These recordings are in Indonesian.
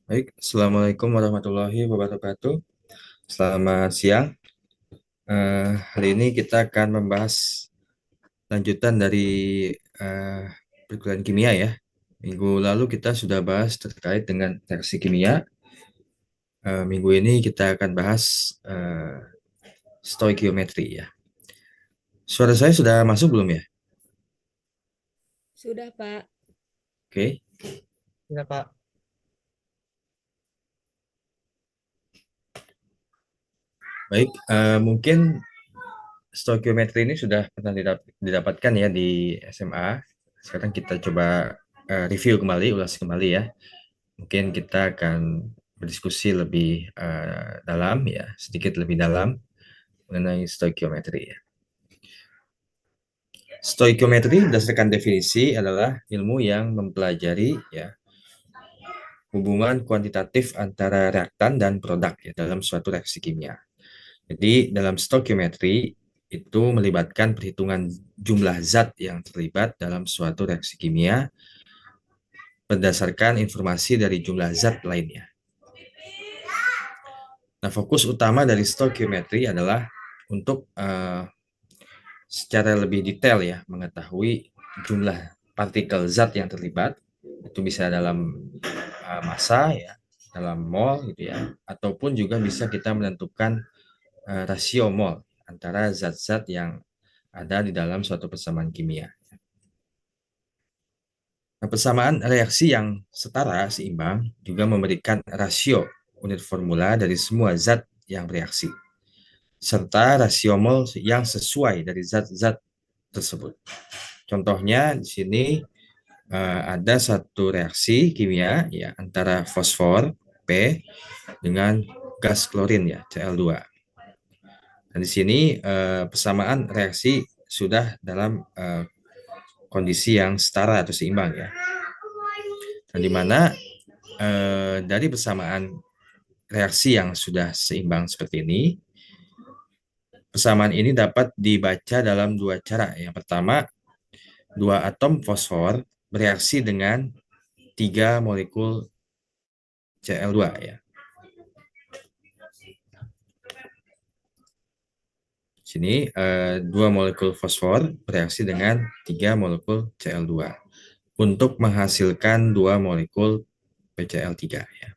Baik, Assalamualaikum warahmatullahi wabarakatuh. Selamat siang. Hari ini kita akan membahas lanjutan dari eh, perkuliahan kimia ya. Minggu lalu kita sudah bahas terkait dengan reaksi kimia. Minggu ini kita akan bahas stoikiometri ya. Suara saya sudah masuk belum ya? Sudah, Pak. Oke, Ya, Pak. baik. Mungkin stoikiometri ini sudah pernah didapatkan ya di SMA. Sekarang kita coba review kembali, ulas kembali ya. Mungkin kita akan berdiskusi lebih dalam ya, sedikit lebih dalam mengenai stoikiometri ya. Stoikiometri berdasarkan definisi adalah ilmu yang mempelajari ya hubungan kuantitatif antara reaktan dan produk ya dalam suatu reaksi kimia. Jadi dalam stoikiometri itu melibatkan perhitungan jumlah zat yang terlibat dalam suatu reaksi kimia berdasarkan informasi dari jumlah zat lainnya. Nah, fokus utama dari stoikiometri adalah untuk secara lebih detail ya mengetahui jumlah partikel zat yang terlibat, itu bisa dalam massa ya, dalam mol gitu ya, ataupun juga bisa kita menentukan rasio mol antara zat-zat yang ada di dalam suatu persamaan kimia. Nah, persamaan reaksi yang setara seimbang juga memberikan rasio unit formula dari semua zat yang bereaksi, serta rasio mol yang sesuai dari zat-zat tersebut. Contohnya di sini ada satu reaksi kimia ya antara fosfor P dengan gas klorin ya Cl2. Dan di sini persamaan reaksi sudah dalam kondisi yang setara atau seimbang ya. Dan di mana dari persamaan reaksi yang sudah seimbang seperti ini, persamaan ini dapat dibaca dalam dua cara. Yang pertama, dua atom fosfor bereaksi dengan tiga molekul Cl2 ya. Sini dua molekul fosfor bereaksi dengan tiga molekul Cl2 untuk menghasilkan dua molekul PCl3 ya.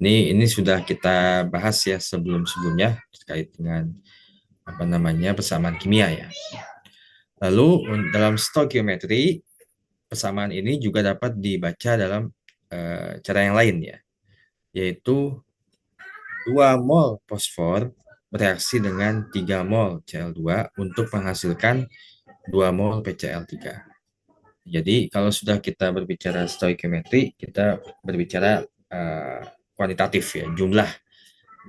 Ini sudah kita bahas ya sebelum-sebelumnya terkait dengan apa namanya persamaan kimia ya. Lalu dalam stoikiometri persamaan ini juga dapat dibaca dalam cara yang lain ya, yaitu 2 mol fosfor bereaksi dengan 3 mol Cl2 untuk menghasilkan 2 mol PCl3. Jadi kalau sudah kita berbicara stoikiometri, kita berbicara kuantitatif ya, jumlah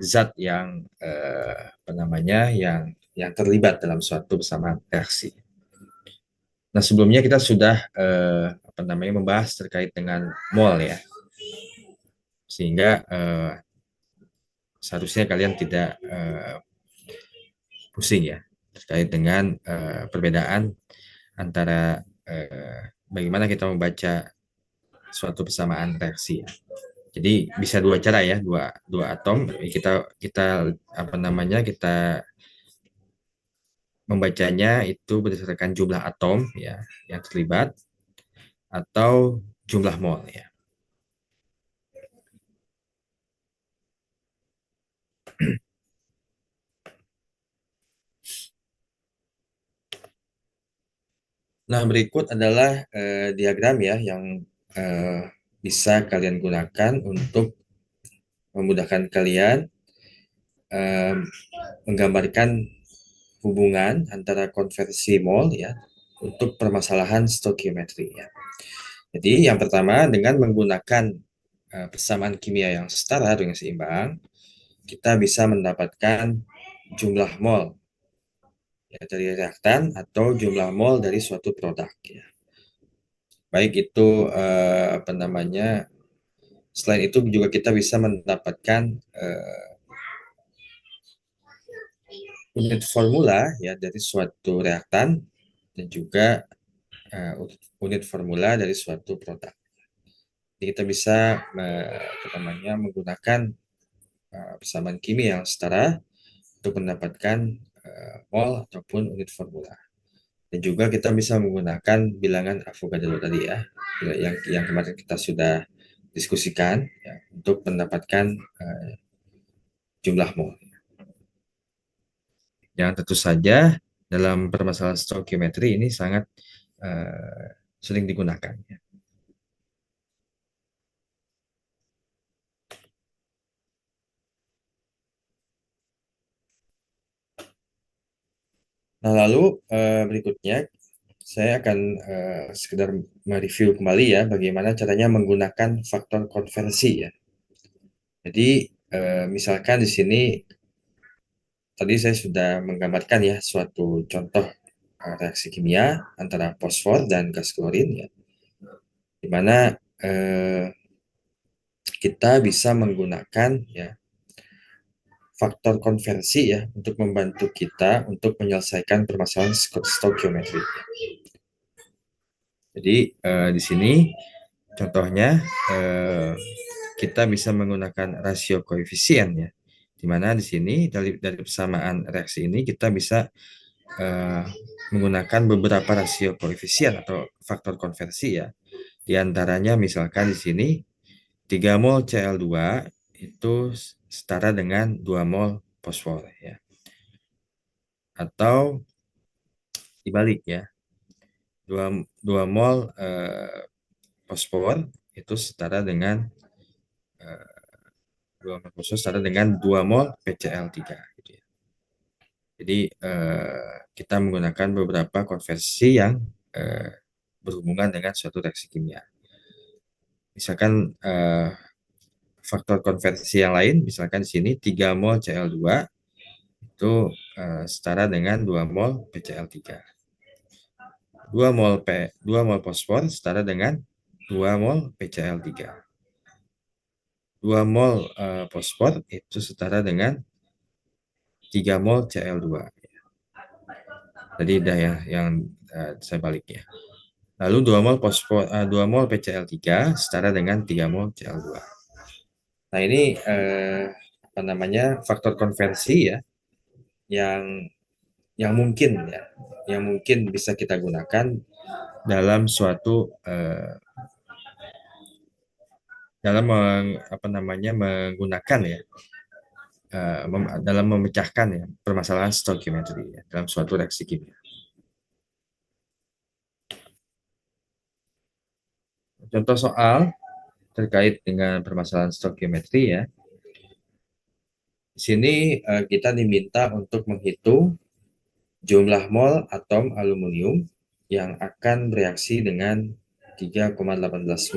zat yang apa namanya yang terlibat dalam suatu persamaan reaksi. Nah, sebelumnya kita sudah apa namanya membahas terkait dengan mol ya. Sehingga seharusnya kalian tidak pusing ya terkait dengan perbedaan antara bagaimana kita membaca suatu persamaan reaksi ya. Jadi bisa dua cara ya, dua atom kita apa namanya kita membacanya itu berdasarkan jumlah atom ya yang terlibat atau jumlah mol ya. Nah, berikut adalah diagram ya yang eh, bisa kalian gunakan untuk memudahkan kalian eh, menggambarkan hubungan antara konversi mol ya untuk permasalahan stoikiometri ya. Jadi yang pertama dengan menggunakan persamaan kimia yang setara dengan seimbang, kita bisa mendapatkan jumlah mol ya, dari reaktan atau jumlah mol dari suatu produk ya. Baik itu apa namanya. Selain itu juga kita bisa mendapatkan unit formula ya dari suatu reaktan dan juga unit formula dari suatu produk. Jadi kita bisa menggunakan persamaan kimia yang setara untuk mendapatkan mol ataupun unit formula. Dan juga kita bisa menggunakan bilangan Avogadro tadi ya, yang kemarin kita sudah diskusikan ya, untuk mendapatkan jumlah mol. Yang tentu saja dalam permasalahan stokiometri ini sangat sering digunakan. Nah, lalu berikutnya saya akan sekedar mereview kembali ya bagaimana caranya menggunakan faktor konversi ya. Jadi misalkan di sini tadi saya sudah menggambarkan ya suatu contoh reaksi kimia antara fosfor dan gas klorin ya, di mana eh, kita bisa menggunakan ya faktor konversi ya untuk membantu kita untuk menyelesaikan permasalahan stokiometri. Jadi di sini contohnya kita bisa menggunakan rasio koefisien ya, di mana di sini dari persamaan reaksi ini kita bisa eh, menggunakan beberapa rasio koefisien atau faktor konversi ya. Di antaranya misalkan di sini 3 mol Cl2 itu setara dengan 2 mol fosfor ya. Atau dibalik ya. 2 mol fosfor itu setara dengan 2 mol fosfor setara dengan 2 mol PCl3 gitu ya. Jadi kita menggunakan beberapa konversi yang berhubungan dengan suatu reaksi kimia. Misalkan faktor konversi yang lain, misalkan di sini 3 mol Cl2 itu setara dengan 2 mol PCl3. 2 mol fosfor setara dengan 2 mol PCl3. 2 mol fosfor itu setara dengan 3 mol Cl2. Tadi udah ya yang saya balik ya. Lalu 2 mol fosfor 2 mol PCl3 setara dengan 3 mol Cl2. Nah, ini apa namanya? Faktor konversi ya yang mungkin ya, yang mungkin bisa kita gunakan dalam suatu dalam apa namanya menggunakan ya dalam memecahkan ya permasalahan stokiometri ya, dalam suatu reaksi kimia. Contoh soal terkait dengan permasalahan stokiometri ya. Di sini kita diminta untuk menghitung jumlah mol atom aluminium yang akan bereaksi dengan 3,18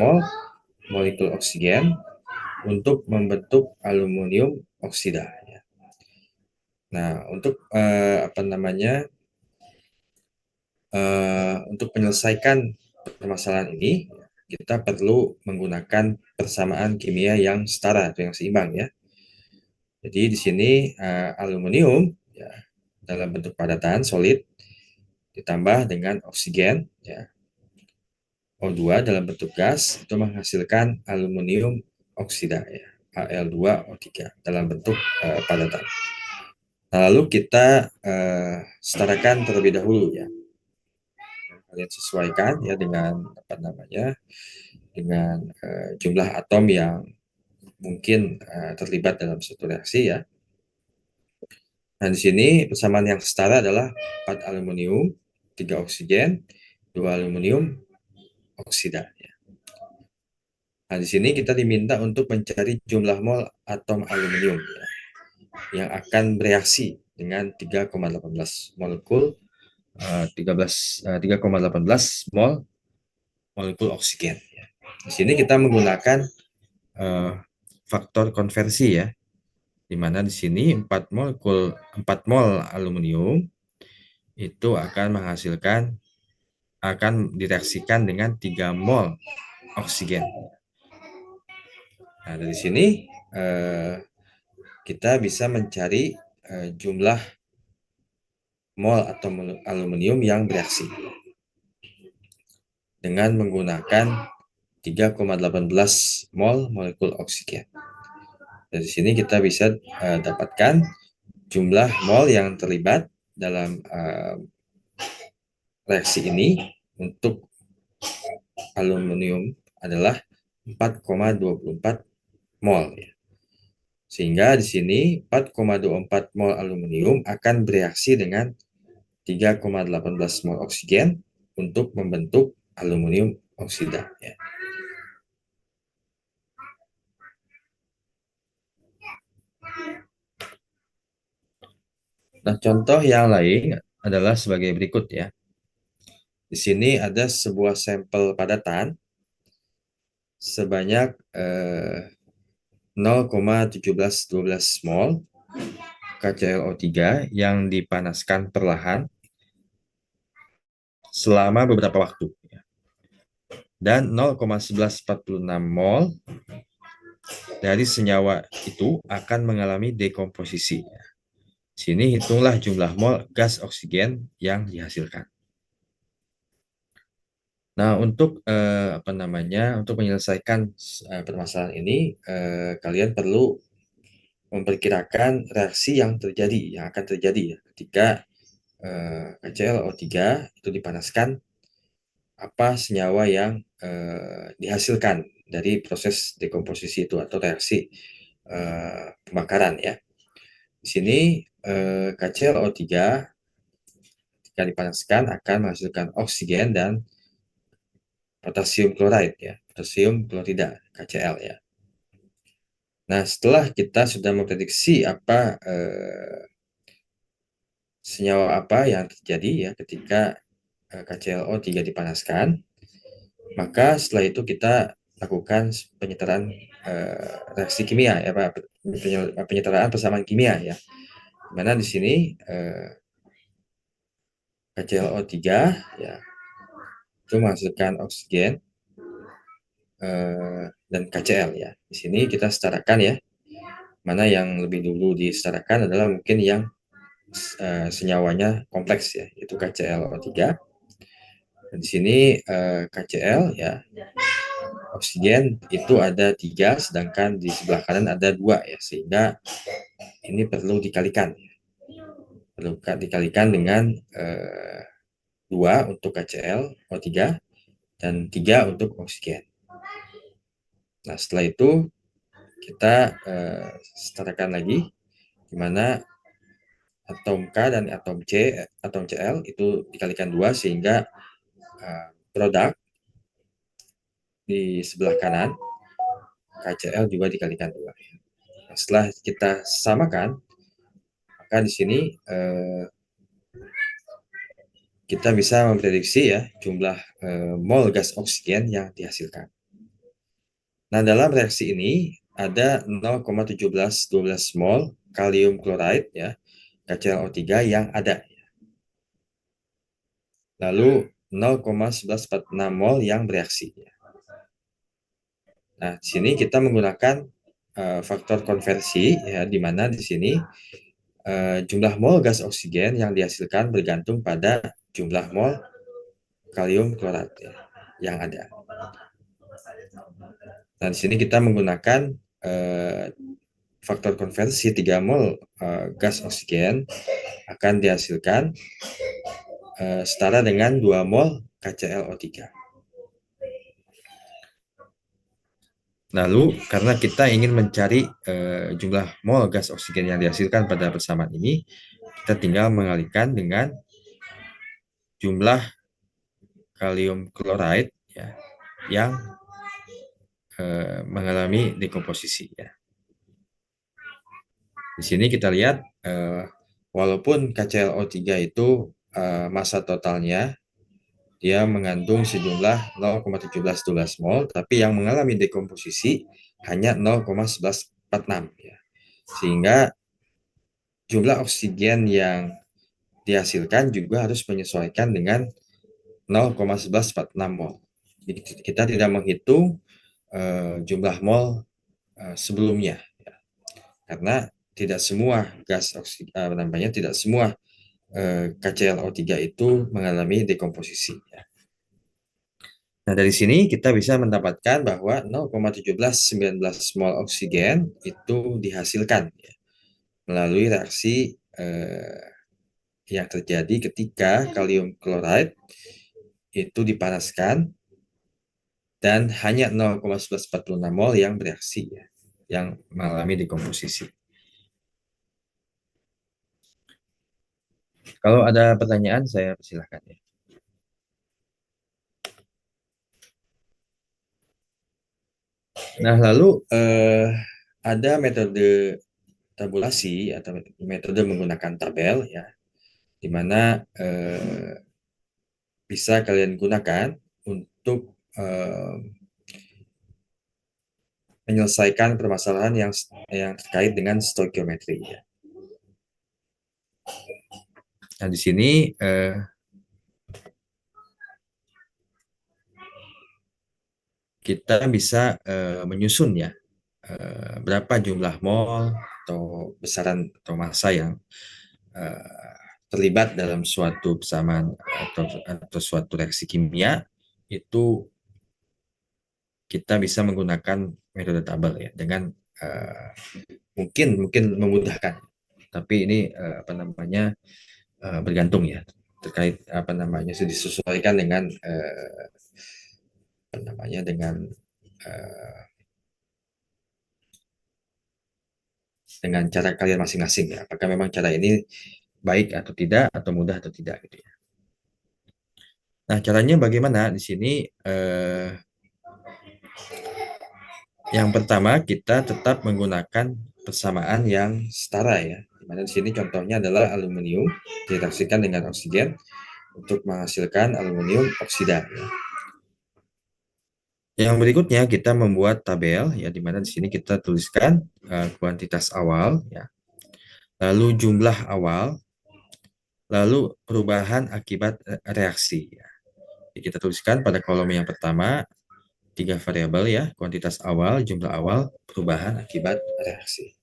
mol molekul oksigen untuk membentuk aluminium oksida. Nah, untuk apa namanya untuk menyelesaikan permasalahan ini, kita perlu menggunakan persamaan kimia yang setara atau yang seimbang ya. Jadi di sini aluminium ya, dalam bentuk padatan solid ditambah dengan oksigen ya, O2 dalam bentuk gas itu menghasilkan aluminium oksida ya, Al2O3 dalam bentuk padatan. Nah, lalu kita setarakan terlebih dahulu ya. Kalian sesuaikan ya dengan apa namanya dengan jumlah atom yang mungkin terlibat dalam suatu reaksi ya. Nah, di sini persamaan yang setara adalah 4 aluminium, 3 oksigen, 2 aluminium oksida. Ya. Nah, di sini kita diminta untuk mencari jumlah mol atom aluminium ya, yang akan bereaksi dengan 3,18 molekul 3,18 mol molekul oksigen. Ya. Di sini kita menggunakan faktor konversi ya, di mana di sini 4 mol aluminium itu akan direaksikan dengan 3 mol oksigen. Nah, dari sini kita bisa mencari jumlah mol atau aluminium yang bereaksi dengan menggunakan 3,18 mol molekul oksigen. Dari sini kita bisa dapatkan jumlah mol yang terlibat dalam reaksi ini untuk aluminium adalah 4,24 mol. Sehingga di sini 4,24 mol aluminium akan bereaksi dengan 3,18 mol oksigen untuk membentuk aluminium oksida. Nah, contoh yang lain adalah sebagai berikut ya. Di sini ada sebuah sampel padatan sebanyak 0,1712 mol KClO3 yang dipanaskan perlahan selama beberapa waktu. Dan 0,1146 mol dari senyawa itu akan mengalami dekomposisi. Sini hitunglah jumlah mol gas oksigen yang dihasilkan. Nah, untuk untuk menyelesaikan permasalahan ini, kalian perlu memperkirakan reaksi yang akan terjadi ya, ketika KClO3 itu dipanaskan, apa senyawa yang dihasilkan dari proses dekomposisi itu atau reaksi pembakaran ya. Di sini KClO3 ketika dipanaskan akan menghasilkan oksigen dan potasium klorida ya, potasium klorida KCl ya. Nah, setelah kita sudah memprediksi senyawa apa yang terjadi ya ketika KClO3 dipanaskan, maka setelah itu kita lakukan penyetaraan reaksi kimia ya Pak, penyetaraan persamaan kimia ya. Mana di sini KClO3 ya itu menghasilkan oksigen dan KCl ya. Di sini kita setarakan ya. Mana yang lebih dulu disetarakan adalah mungkin yang senyawanya kompleks ya, itu KClO3. Dan di sini KCl ya, oksigen itu ada 3, sedangkan di sebelah kanan ada 2 ya, sehingga ini perlu dikalikan. Perlu dikalikan dengan 2 untuk KClO3 dan 3 untuk oksigen. Nah, setelah itu kita setarakan lagi di mana atom K dan atom Cl itu dikalikan 2 sehingga produk di sebelah kanan KCl juga dikalikan 2. Nah, setelah kita samakan, maka di sini kita bisa memprediksi ya jumlah mol gas oksigen yang dihasilkan. Nah, dalam reaksi ini ada 0,1712 mol kalium klorida ya, KClO3 yang ada. Lalu 0,1146 mol yang bereaksi. Nah, di sini kita menggunakan faktor konversi ya, di mana di sini jumlah mol gas oksigen yang dihasilkan bergantung pada jumlah mol kalium klorat ya, yang ada. Nah, di sini kita menggunakan faktor konversi 3 mol gas oksigen akan dihasilkan setara dengan 2 mol KClO3. Lalu, karena kita ingin mencari jumlah mol gas oksigen yang dihasilkan pada persamaan ini, kita tinggal mengalihkan dengan jumlah kalium klorida ya, yang mengalami dekomposisi ya. Di sini kita lihat walaupun KClO3 itu massa totalnya dia mengandung sejumlah 0,1712 mol, tapi yang mengalami dekomposisi hanya 0,1146 ya. Sehingga jumlah oksigen yang dihasilkan juga harus menyesuaikan dengan 0,1146 mol. Jadi kita tidak menghitung jumlah mol sebelumnya ya. Karena tidak semua gas oksigen tidak semua KClO3 itu mengalami dekomposisi ya. Nah, dari sini kita bisa mendapatkan bahwa 0,1719 mol oksigen itu dihasilkan ya, melalui reaksi yang terjadi ketika kalium klorida itu dipanaskan dan hanya 0,1146 mol yang bereaksi ya, yang mengalami dekomposisi. Kalau ada pertanyaan saya persilahkan ya. Nah, lalu ada metode tabulasi atau metode menggunakan tabel ya, di mana bisa kalian gunakan untuk menyelesaikan permasalahan yang terkait dengan stoikiometri ya. Nah, di sini kita bisa menyusun ya berapa jumlah mol atau besaran atau massa yang terlibat dalam suatu persamaan atau suatu reaksi kimia, itu kita bisa menggunakan metode tabel ya, dengan uh, mungkin memudahkan, tapi ini apa namanya bergantung ya, terkait apa namanya disesuaikan dengan apa namanya dengan cara kalian masing-masing ya, apakah memang cara ini baik atau tidak, atau mudah atau tidak gitu ya. Nah, caranya bagaimana di sini? Yang pertama, kita tetap menggunakan persamaan yang setara ya. Dimana di sini contohnya adalah aluminium direaksikan dengan oksigen untuk menghasilkan aluminium oksida ya. Yang berikutnya kita membuat tabel ya, dimana di sini kita tuliskan kuantitas awal ya, lalu jumlah awal, lalu perubahan akibat reaksi ya. Jadi kita tuliskan pada kolom yang pertama tiga variabel ya, kuantitas awal, jumlah awal, perubahan akibat reaksi.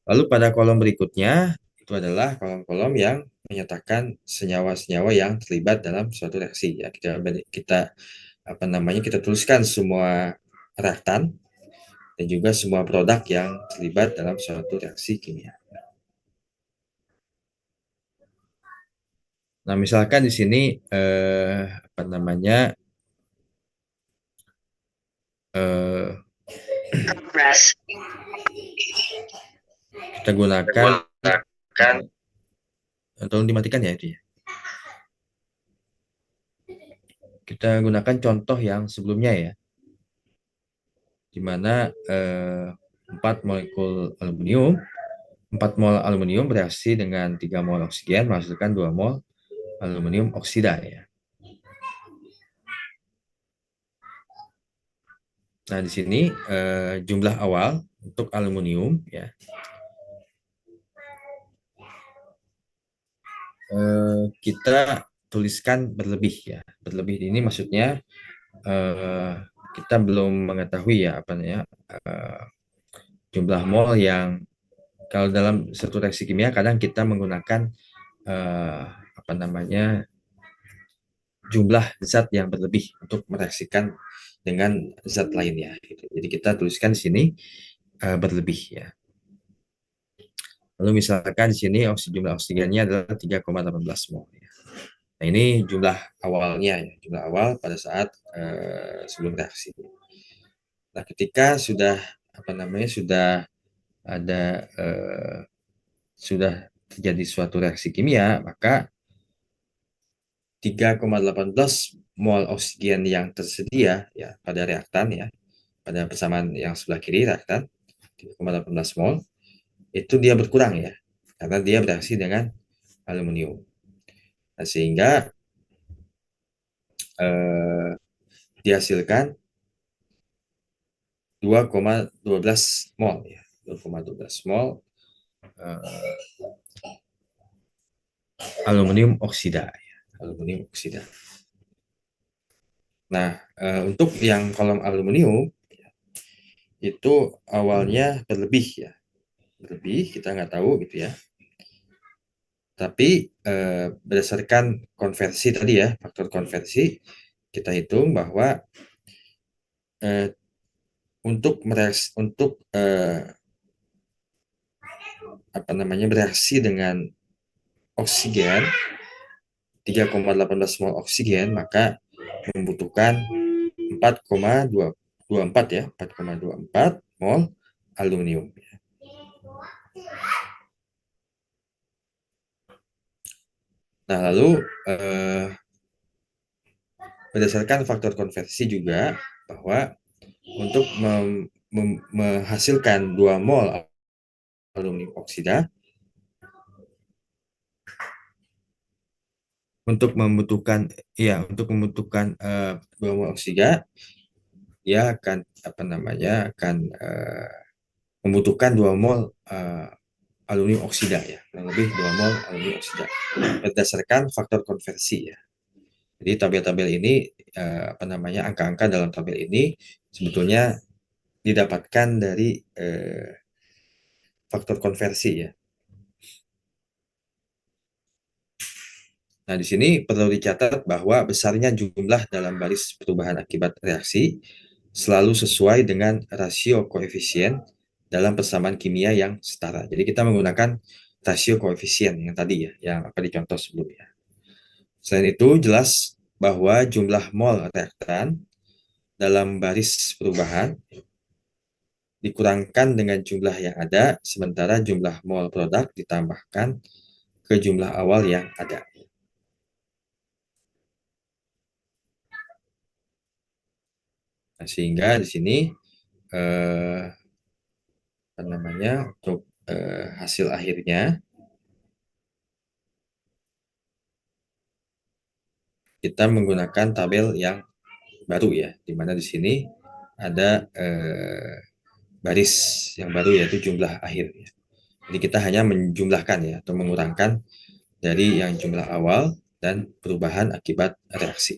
Lalu pada kolom berikutnya itu adalah kolom-kolom yang menyatakan senyawa-senyawa yang terlibat dalam suatu reaksi ya. Kita apa namanya kita tuliskan semua reaktan dan juga semua produk yang terlibat dalam suatu reaksi kimia. Nah, misalkan di sini apa namanya eh, kita gunakan tolong dimatikan ya itu ya. Kita gunakan contoh yang sebelumnya ya, di mana 4 molekul aluminium 4 mol aluminium bereaksi dengan 3 mol oksigen menghasilkan 2 mol aluminium oksida ya. Nah, di sini jumlah awal untuk aluminium ya. Kita tuliskan berlebih ya. Berlebih ini maksudnya kita belum mengetahui ya apa namanya jumlah mol yang, kalau dalam satu reaksi kimia kadang kita menggunakan apa namanya jumlah zat yang berlebih untuk mereaksikan dengan zat lainnya gitu. Jadi kita tuliskan di sini berlebih ya. Lalu misalkan di sini jumlah oksigennya adalah 3,18 mol ya. Nah, ini jumlah awalnya ya, jumlah awal pada saat sebelum reaksi. Nah, ketika sudah apa namanya ada sudah terjadi suatu reaksi kimia, maka 3,18 mol oksigen yang tersedia ya pada reaktan ya, pada persamaan yang sebelah kiri reaktan 3,18 mol itu dia berkurang ya, karena dia bereaksi dengan aluminium. Nah, sehingga dihasilkan 2,12 mol ya, 2,12 mol aluminium oksida ya, aluminium oksida. Nah, untuk yang kolom aluminium itu awalnya berlebih ya, berlebih kita nggak tahu gitu ya. Tapi berdasarkan konversi tadi ya, faktor konversi kita hitung bahwa eh, untuk apa namanya bereaksi dengan oksigen 3,18 mol oksigen, maka membutuhkan 4,224 ya, 4,24 mol aluminium. Nah, lalu berdasarkan faktor konversi juga bahwa untuk menghasilkan 2 mol aluminium oksida, untuk membutuhkan 2 mol oksida, dia akan apa namanya akan membutuhkan 2 mol aluminium oksida ya, kurang lebih 2 mol aluminium oksida berdasarkan faktor konversi ya. Jadi tabel-tabel ini apa namanya angka-angka dalam tabel ini sebetulnya didapatkan dari faktor konversi ya. Nah, di sini perlu dicatat bahwa besarnya jumlah dalam baris perubahan akibat reaksi selalu sesuai dengan rasio koefisien dalam persamaan kimia yang setara. Jadi kita menggunakan rasio koefisien yang tadi ya, yang apa dicontoh sebelumnya. Selain itu, jelas bahwa jumlah mol reaktan dalam baris perubahan dikurangkan dengan jumlah yang ada, sementara jumlah mol produk ditambahkan ke jumlah awal yang ada. Nah, sehingga di sini eh, apa namanya untuk hasil akhirnya kita menggunakan tabel yang baru ya, di mana di sini ada baris yang baru yaitu jumlah akhir. Jadi kita hanya menjumlahkan ya atau mengurangkan dari yang jumlah awal dan perubahan akibat reaksi.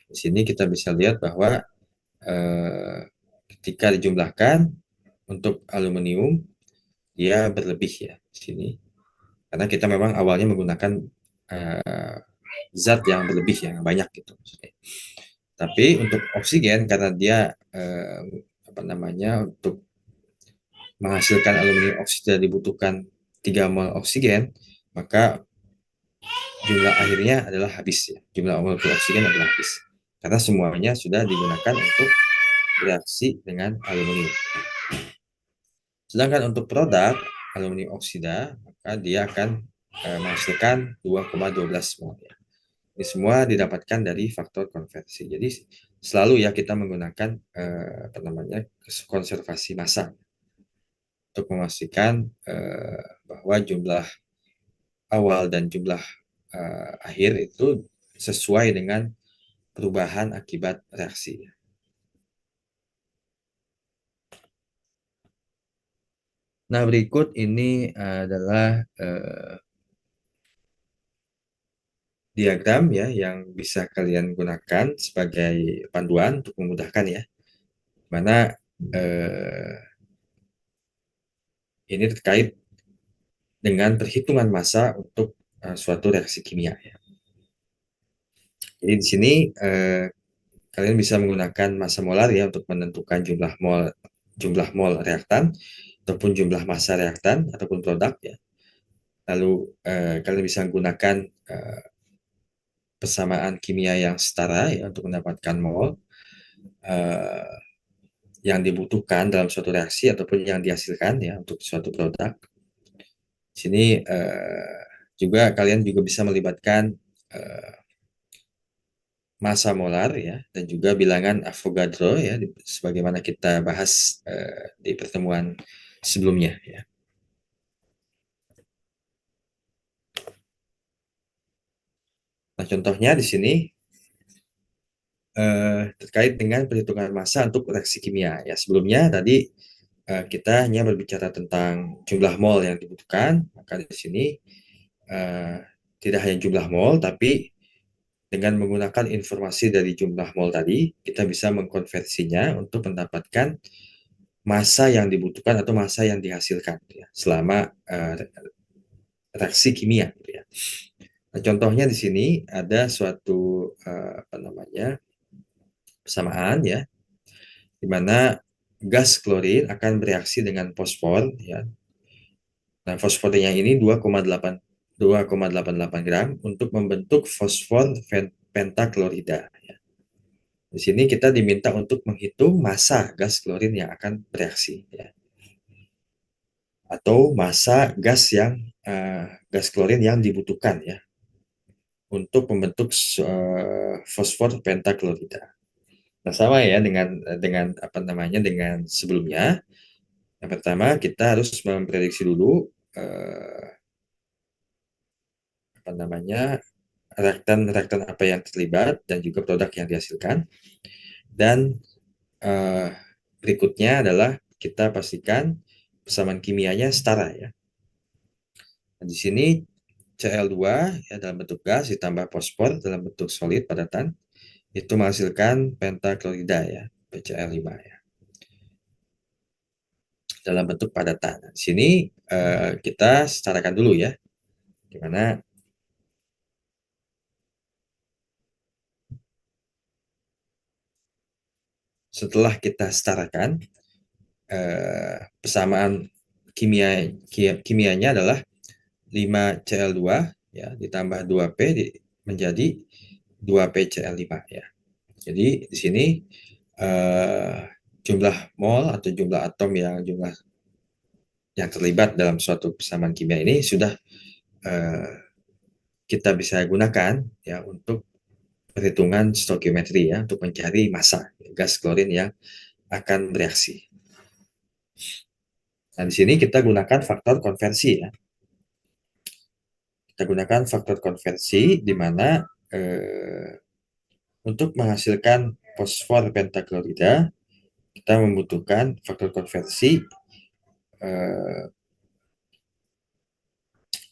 Di sini kita bisa lihat bahwa ketika dijumlahkan untuk aluminium dia berlebih ya di sini karena kita memang awalnya menggunakan uh, zat yang berlebih yang banyak gitu. Tapi untuk oksigen karena dia apa namanya untuk menghasilkan aluminium oksida dibutuhkan 3 mol oksigen, maka jumlah akhirnya adalah habis ya. Jumlah molekul oksigen adalah habis. Karena semuanya sudah digunakan untuk bereaksi dengan aluminium. Sedangkan untuk produk aluminium oksida, maka dia akan menghasilkan 2,12 mol ya. Ini semua didapatkan dari faktor konversi. Jadi selalu ya kita menggunakan apa namanya konservasi massa untuk memastikan bahwa jumlah awal dan jumlah akhir itu sesuai dengan perubahan akibat reaksi. Nah, berikut ini adalah diagram ya yang bisa kalian gunakan sebagai panduan untuk memudahkan ya. Mana eh, ini terkait dengan perhitungan massa untuk suatu reaksi kimia ya. Jadi di sini kalian bisa menggunakan massa molar ya untuk menentukan jumlah mol reaktan ataupun jumlah massa reaktan ataupun produk ya. Lalu kalian bisa menggunakan persamaan kimia yang setara ya untuk mendapatkan mol eh, yang dibutuhkan dalam suatu reaksi ataupun yang dihasilkan ya untuk suatu produk. Di sini juga kalian juga bisa melibatkan eh, massa molar ya dan juga bilangan Avogadro ya sebagaimana kita bahas di pertemuan sebelumnya ya. Nah, contohnya di sini terkait dengan perhitungan massa untuk reaksi kimia ya. Sebelumnya tadi kita hanya berbicara tentang jumlah mol yang dibutuhkan, maka di sini eh, tidak hanya jumlah mol tapi dengan menggunakan informasi dari jumlah mol tadi, kita bisa mengkonversinya untuk mendapatkan massa yang dibutuhkan atau massa yang dihasilkan ya, selama reaksi kimia. Gitu ya. Nah, contohnya di sini ada suatu apa namanya persamaan ya, di mana gas klorin akan bereaksi dengan fosfor ya. Nah, fosfornya ini 2,88 gram untuk membentuk fosfor pentaklorida. Di sini kita diminta untuk menghitung massa gas klorin yang akan bereaksi ya, atau massa gas klorin yang dibutuhkan ya untuk membentuk fosfor pentaklorida. Nah, sama ya dengan apa namanya dengan sebelumnya. Yang pertama kita harus memprediksi dulu eh, apa namanya reaktan-reaktan apa yang terlibat dan juga produk yang dihasilkan. Dan eh, berikutnya adalah kita pastikan persamaan kimianya setara ya. Nah, di sini Cl2 ya dalam bentuk gas ditambah fosfor dalam bentuk solid padatan itu menghasilkan pentaklorida ya, PCl5 ya, dalam bentuk padatan. Nah, di sini kita setarakan dulu ya, dimana setelah kita setarakan persamaan kimianya adalah 5Cl2 ya ditambah 2P menjadi 2PCl5 ya. Jadi di sini eh, jumlah mol atau jumlah atom yang terlibat dalam suatu persamaan kimia ini sudah eh, kita bisa gunakan ya untuk perhitungan stokiometri ya untuk mencari massa gas klorin yang akan bereaksi. Nah, di sini kita gunakan faktor konversi ya. Kita gunakan faktor konversi di mana untuk menghasilkan fosfor pentaklorida kita membutuhkan faktor konversi eh,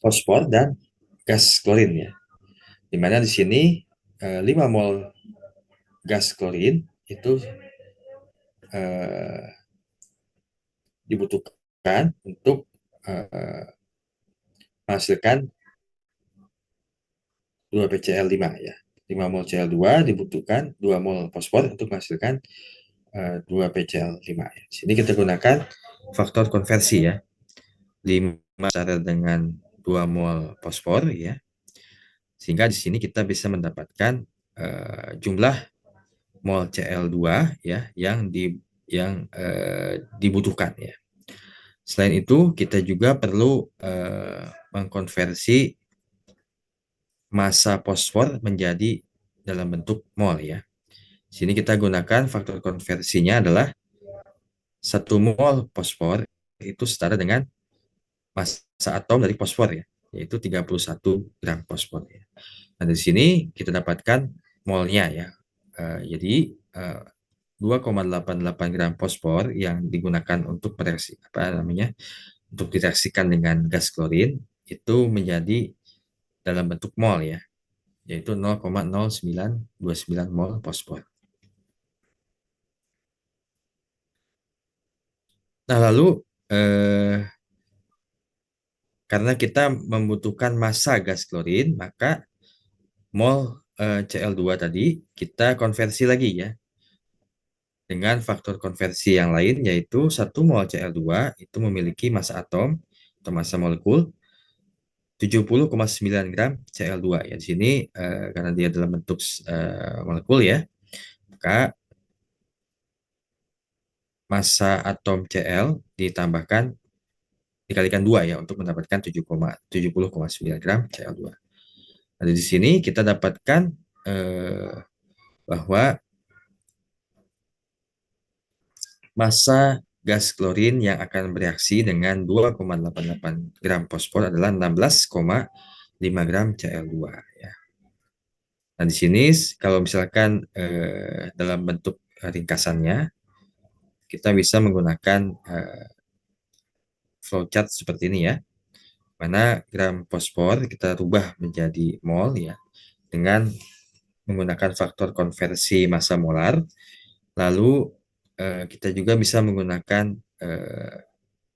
fosfor dan gas klorin ya. Di mana di sini 5 mol gas klorin itu eh, dibutuhkan untuk menghasilkan 2PCl5 ya. 5 mol Cl2 dibutuhkan 2 mol fosfor untuk menghasilkan 2PCl5 ya. Sini kita gunakan faktor konversi ya. 5 cara dengan 2 mol fosfor ya. Sehingga di sini kita bisa mendapatkan jumlah mol Cl2 ya yang dibutuhkan ya. Selain itu, kita juga perlu mengkonversi massa fosfor menjadi dalam bentuk mol ya. Sini kita gunakan faktor konversinya adalah 1 mol fosfor itu setara dengan massa atom dari fosfor ya, yaitu 31 gram fosfor ya. Nah, di sini kita dapatkan molnya ya. Jadi 2,88 gram fosfor yang digunakan untuk bereaksi apa namanya untuk direaksikan dengan gas klorin itu menjadi dalam bentuk mol ya, yaitu 0,0929 mol fosfor. Nah, lalu eh, karena kita membutuhkan massa gas klorin, maka mol Cl2 tadi kita konversi lagi ya dengan faktor konversi yang lain, yaitu 1 mol Cl2 itu memiliki massa atom atau massa molekul 70,9 gram Cl2 ya. Di sini karena dia dalam bentuk molekul ya, maka massa atom Cl ditambahkan dikalikan 2 ya untuk mendapatkan 70,9 gram Cl2. Nah, di sini kita dapatkan bahwa massa gas klorin yang akan bereaksi dengan 2,88 gram fosfor adalah 16,5 gram Cl2 ya. Nah, di sini kalau misalkan dalam bentuk ringkasannya kita bisa menggunakan flowchart seperti ini ya, mana gram fosfor kita rubah menjadi mol ya dengan menggunakan faktor konversi massa molar. Lalu kita juga bisa menggunakan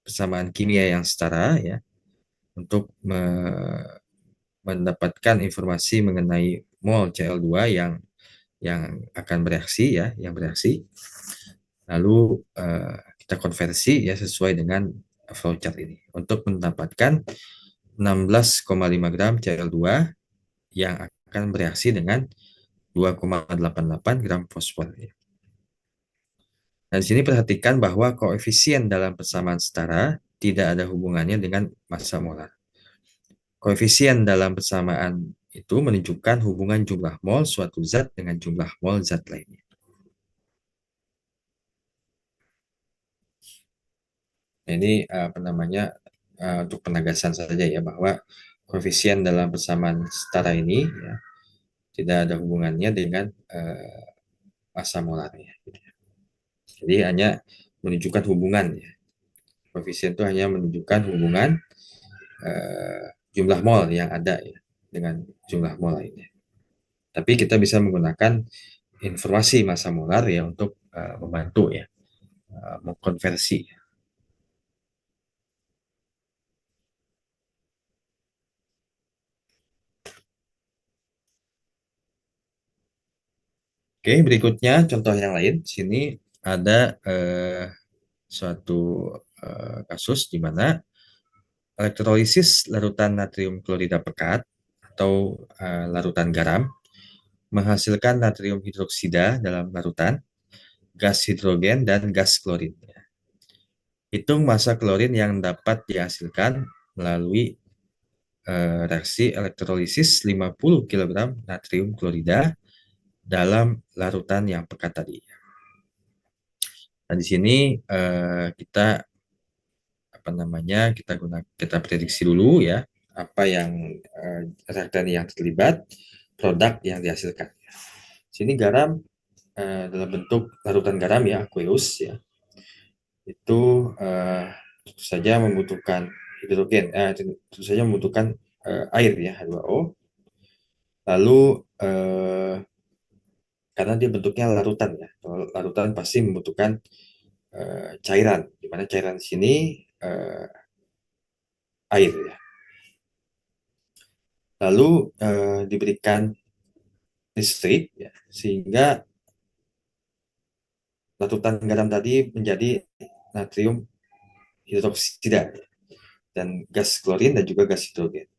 persamaan kimia yang setara ya untuk mendapatkan informasi mengenai mol Cl2 yang akan bereaksi ya, yang bereaksi. Lalu kita konversi ya sesuai dengan flowchart ini untuk mendapatkan 16,5 gram Cl2 yang akan bereaksi dengan 2,88 gram fosfor. Nah, di sini perhatikan bahwa koefisien dalam persamaan setara tidak ada hubungannya dengan massa molar. Koefisien dalam persamaan itu menunjukkan hubungan jumlah mol suatu zat dengan jumlah mol zat lainnya. Nah, ini apa namanya untuk penegasan saja ya bahwa koefisien dalam persamaan setara ini ya, tidak ada hubungannya dengan massa molarnya. Jadi hanya menunjukkan hubungan ya. Koefisien itu hanya menunjukkan hubungan jumlah mol yang ada ya dengan jumlah mol lainnya. Tapi kita bisa menggunakan informasi massa molar ya untuk membantu ya mengkonversi. Oke, berikutnya contoh yang lain. Sini ada suatu kasus di mana elektrolisis larutan natrium klorida pekat atau larutan garam menghasilkan natrium hidroksida dalam larutan, gas hidrogen, dan gas klorin. Hitung massa klorin yang dapat dihasilkan melalui reaksi elektrolisis 50 kg natrium klorida dalam larutan yang pekat tadi. Nah, di sini kita apa namanya kita prediksi dulu ya apa yang reaktan yang terlibat, produk yang dihasilkan. Sini garam dalam bentuk larutan garam ya, aqueous ya. Itu tentu saja membutuhkan hidrogen, tentu saja membutuhkan air ya, H2O. Lalu karena dia bentuknya larutan ya, larutan pasti membutuhkan cairan, di mana cairan di sini air ya. Lalu diberikan listrik ya, sehingga larutan garam tadi menjadi natrium hidroksida dan gas klorin dan juga gas hidrogen.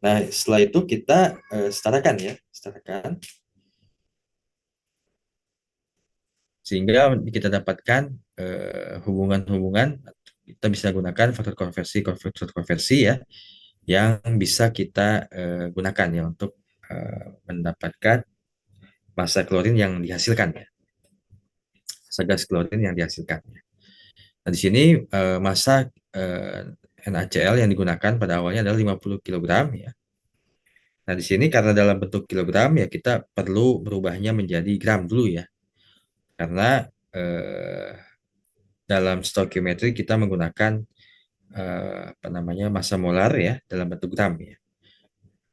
Nah, setelah itu kita setarakan ya, setarakan sehingga kita dapatkan hubungan-hubungan. Kita bisa gunakan faktor konversi ya yang bisa kita gunakan ya untuk mendapatkan massa klorin yang dihasilkan ya, massa gas klorin yang dihasilkan. Nah, di sini massa NaCl yang digunakan pada awalnya adalah 50 kg ya. Nah, di sini karena dalam bentuk kilogram ya kita perlu berubahnya menjadi gram dulu ya. Karena dalam stoichiometry kita menggunakan apa namanya massa molar ya dalam bentuk gram ya.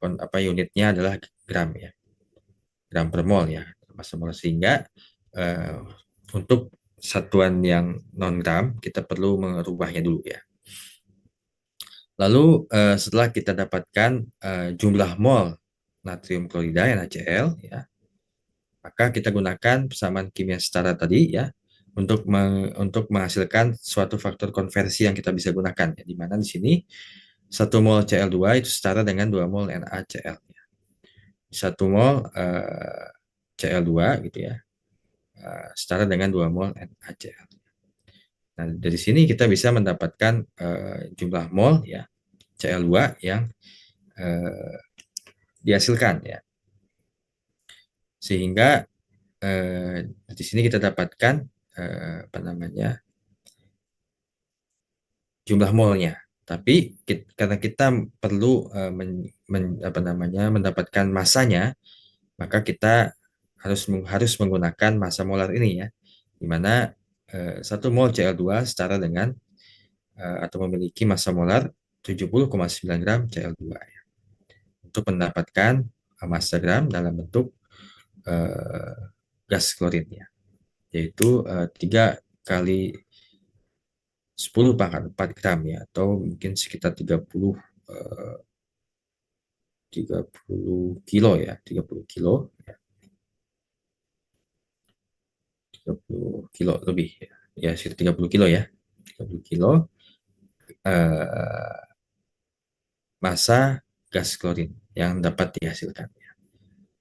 Apa unitnya adalah gram ya. Gram per mol ya. Massa molar sehingga eh, untuk satuan yang non gram kita perlu merubahnya dulu ya. Lalu setelah kita dapatkan jumlah mol natrium klorida NaCl ya, maka kita gunakan persamaan kimia setara tadi ya untuk menghasilkan suatu faktor konversi yang kita bisa gunakan ya, di mana di sini 1 mol Cl2 itu setara dengan 2 mol NaCl. 1 mol Cl2 gitu ya setara dengan 2 mol NaCl. Nah, dari sini kita bisa mendapatkan jumlah mol ya Cl2 yang dihasilkan ya. Sehingga di sini kita dapatkan apa namanya jumlah molnya. Tapi karena kita perlu apa namanya mendapatkan masanya, maka kita harus menggunakan massa molar ini ya, di mana 1 mol Cl2 setara dengan atau memiliki massa molar 70,9 gram Cl2 ya. Untuk mendapatkan massa gram dalam bentuk gas klorin ya, yaitu 3 kali 10 pangkat 4 gram ya, atau mungkin sekitar 30 30 kilo ya, 30 kilo, 30 kilo lebih ya, ya sekitar 30 kilo ya, 30 kilo eh, massa gas klorin yang dapat dihasilkan.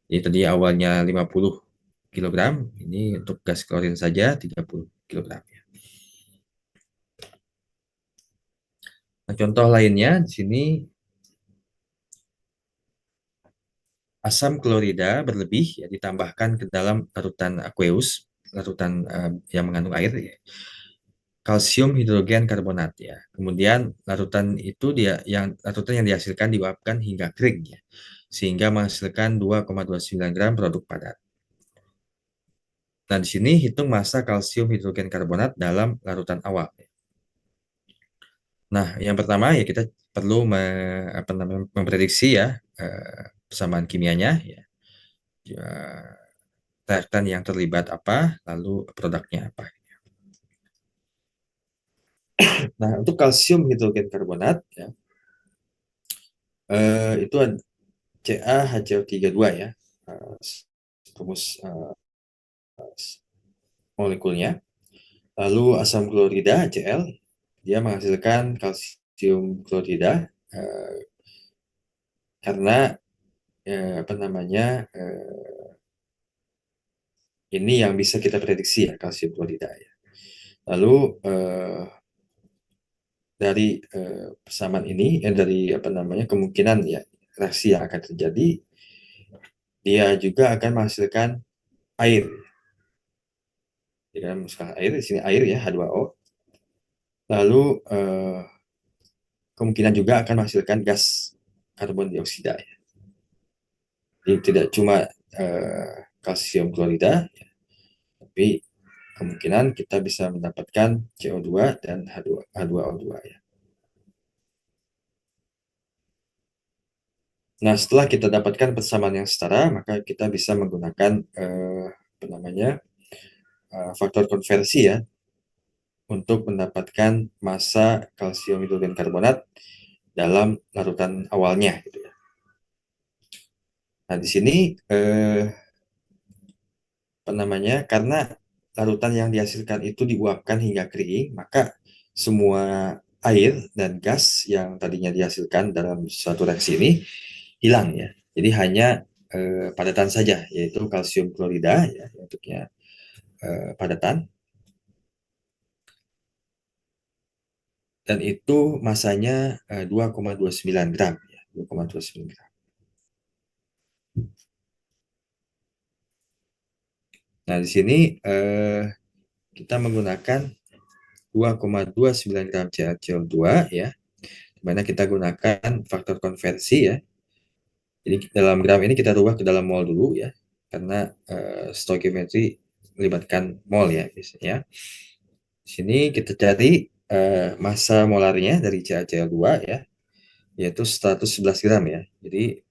Jadi tadi awalnya 50 kilogram, ini untuk gas klorin saja 30 kilogram. Nah, contoh lainnya di sini asam klorida berlebih ya ditambahkan ke dalam larutan aqueous, larutan yang mengandung air ya, kalsium hidrogen karbonat ya. Kemudian larutan yang dihasilkan diuapkan hingga kering ya. Sehingga menghasilkan 2,29 gram produk padat. Nah, di sini hitung massa kalsium hidrogen karbonat dalam larutan awal. Nah, yang pertama ya kita perlu memprediksi ya persamaan kimianya ya. Reaktan yang terlibat apa, lalu produknya apa. Nah, untuk kalsium hidrogen karbonat ya, itu ada CaHCO32 ya, rumus molekulnya. Lalu asam klorida Cl, dia menghasilkan kalsium klorida karena apa namanya ini yang bisa kita prediksi ya kalsium klorida ya. Lalu dari persamaan ini dari apa namanya kemungkinan ya reaksi yang akan terjadi, dia juga akan menghasilkan air. Jadi menghasilkan air di sini air ya H2O. Lalu kemungkinan juga akan menghasilkan gas karbon dioksida ya. Jadi tidak cuma kalsium klorida, ya, tapi kemungkinan kita bisa mendapatkan CO2 dan H2O2 ya. Nah, setelah kita dapatkan persamaan yang setara, maka kita bisa menggunakan apa namanya faktor konversi ya untuk mendapatkan massa kalsium hidrogen karbonat dalam larutan awalnya gitu ya. Nah, di sini apa namanya karena larutan yang dihasilkan itu diuapkan hingga kering, maka semua air dan gas yang tadinya dihasilkan dalam suatu reaksi ini hilang ya. Jadi hanya padatan saja, yaitu kalsium klorida ya, bentuknya padatan, dan itu masanya 2,29 gram ya, 2,29 gram. Nah, di sini kita menggunakan 2,29 gram CaCO2 ya, di mana kita gunakan faktor konversi ya. Jadi dalam gram ini kita rubah ke dalam mol dulu ya, karena stoichiometry melibatkan mol ya biasanya. Di sini kita cari massa molarnya dari CaCl2 ya, yaitu 111 gram ya. Jadi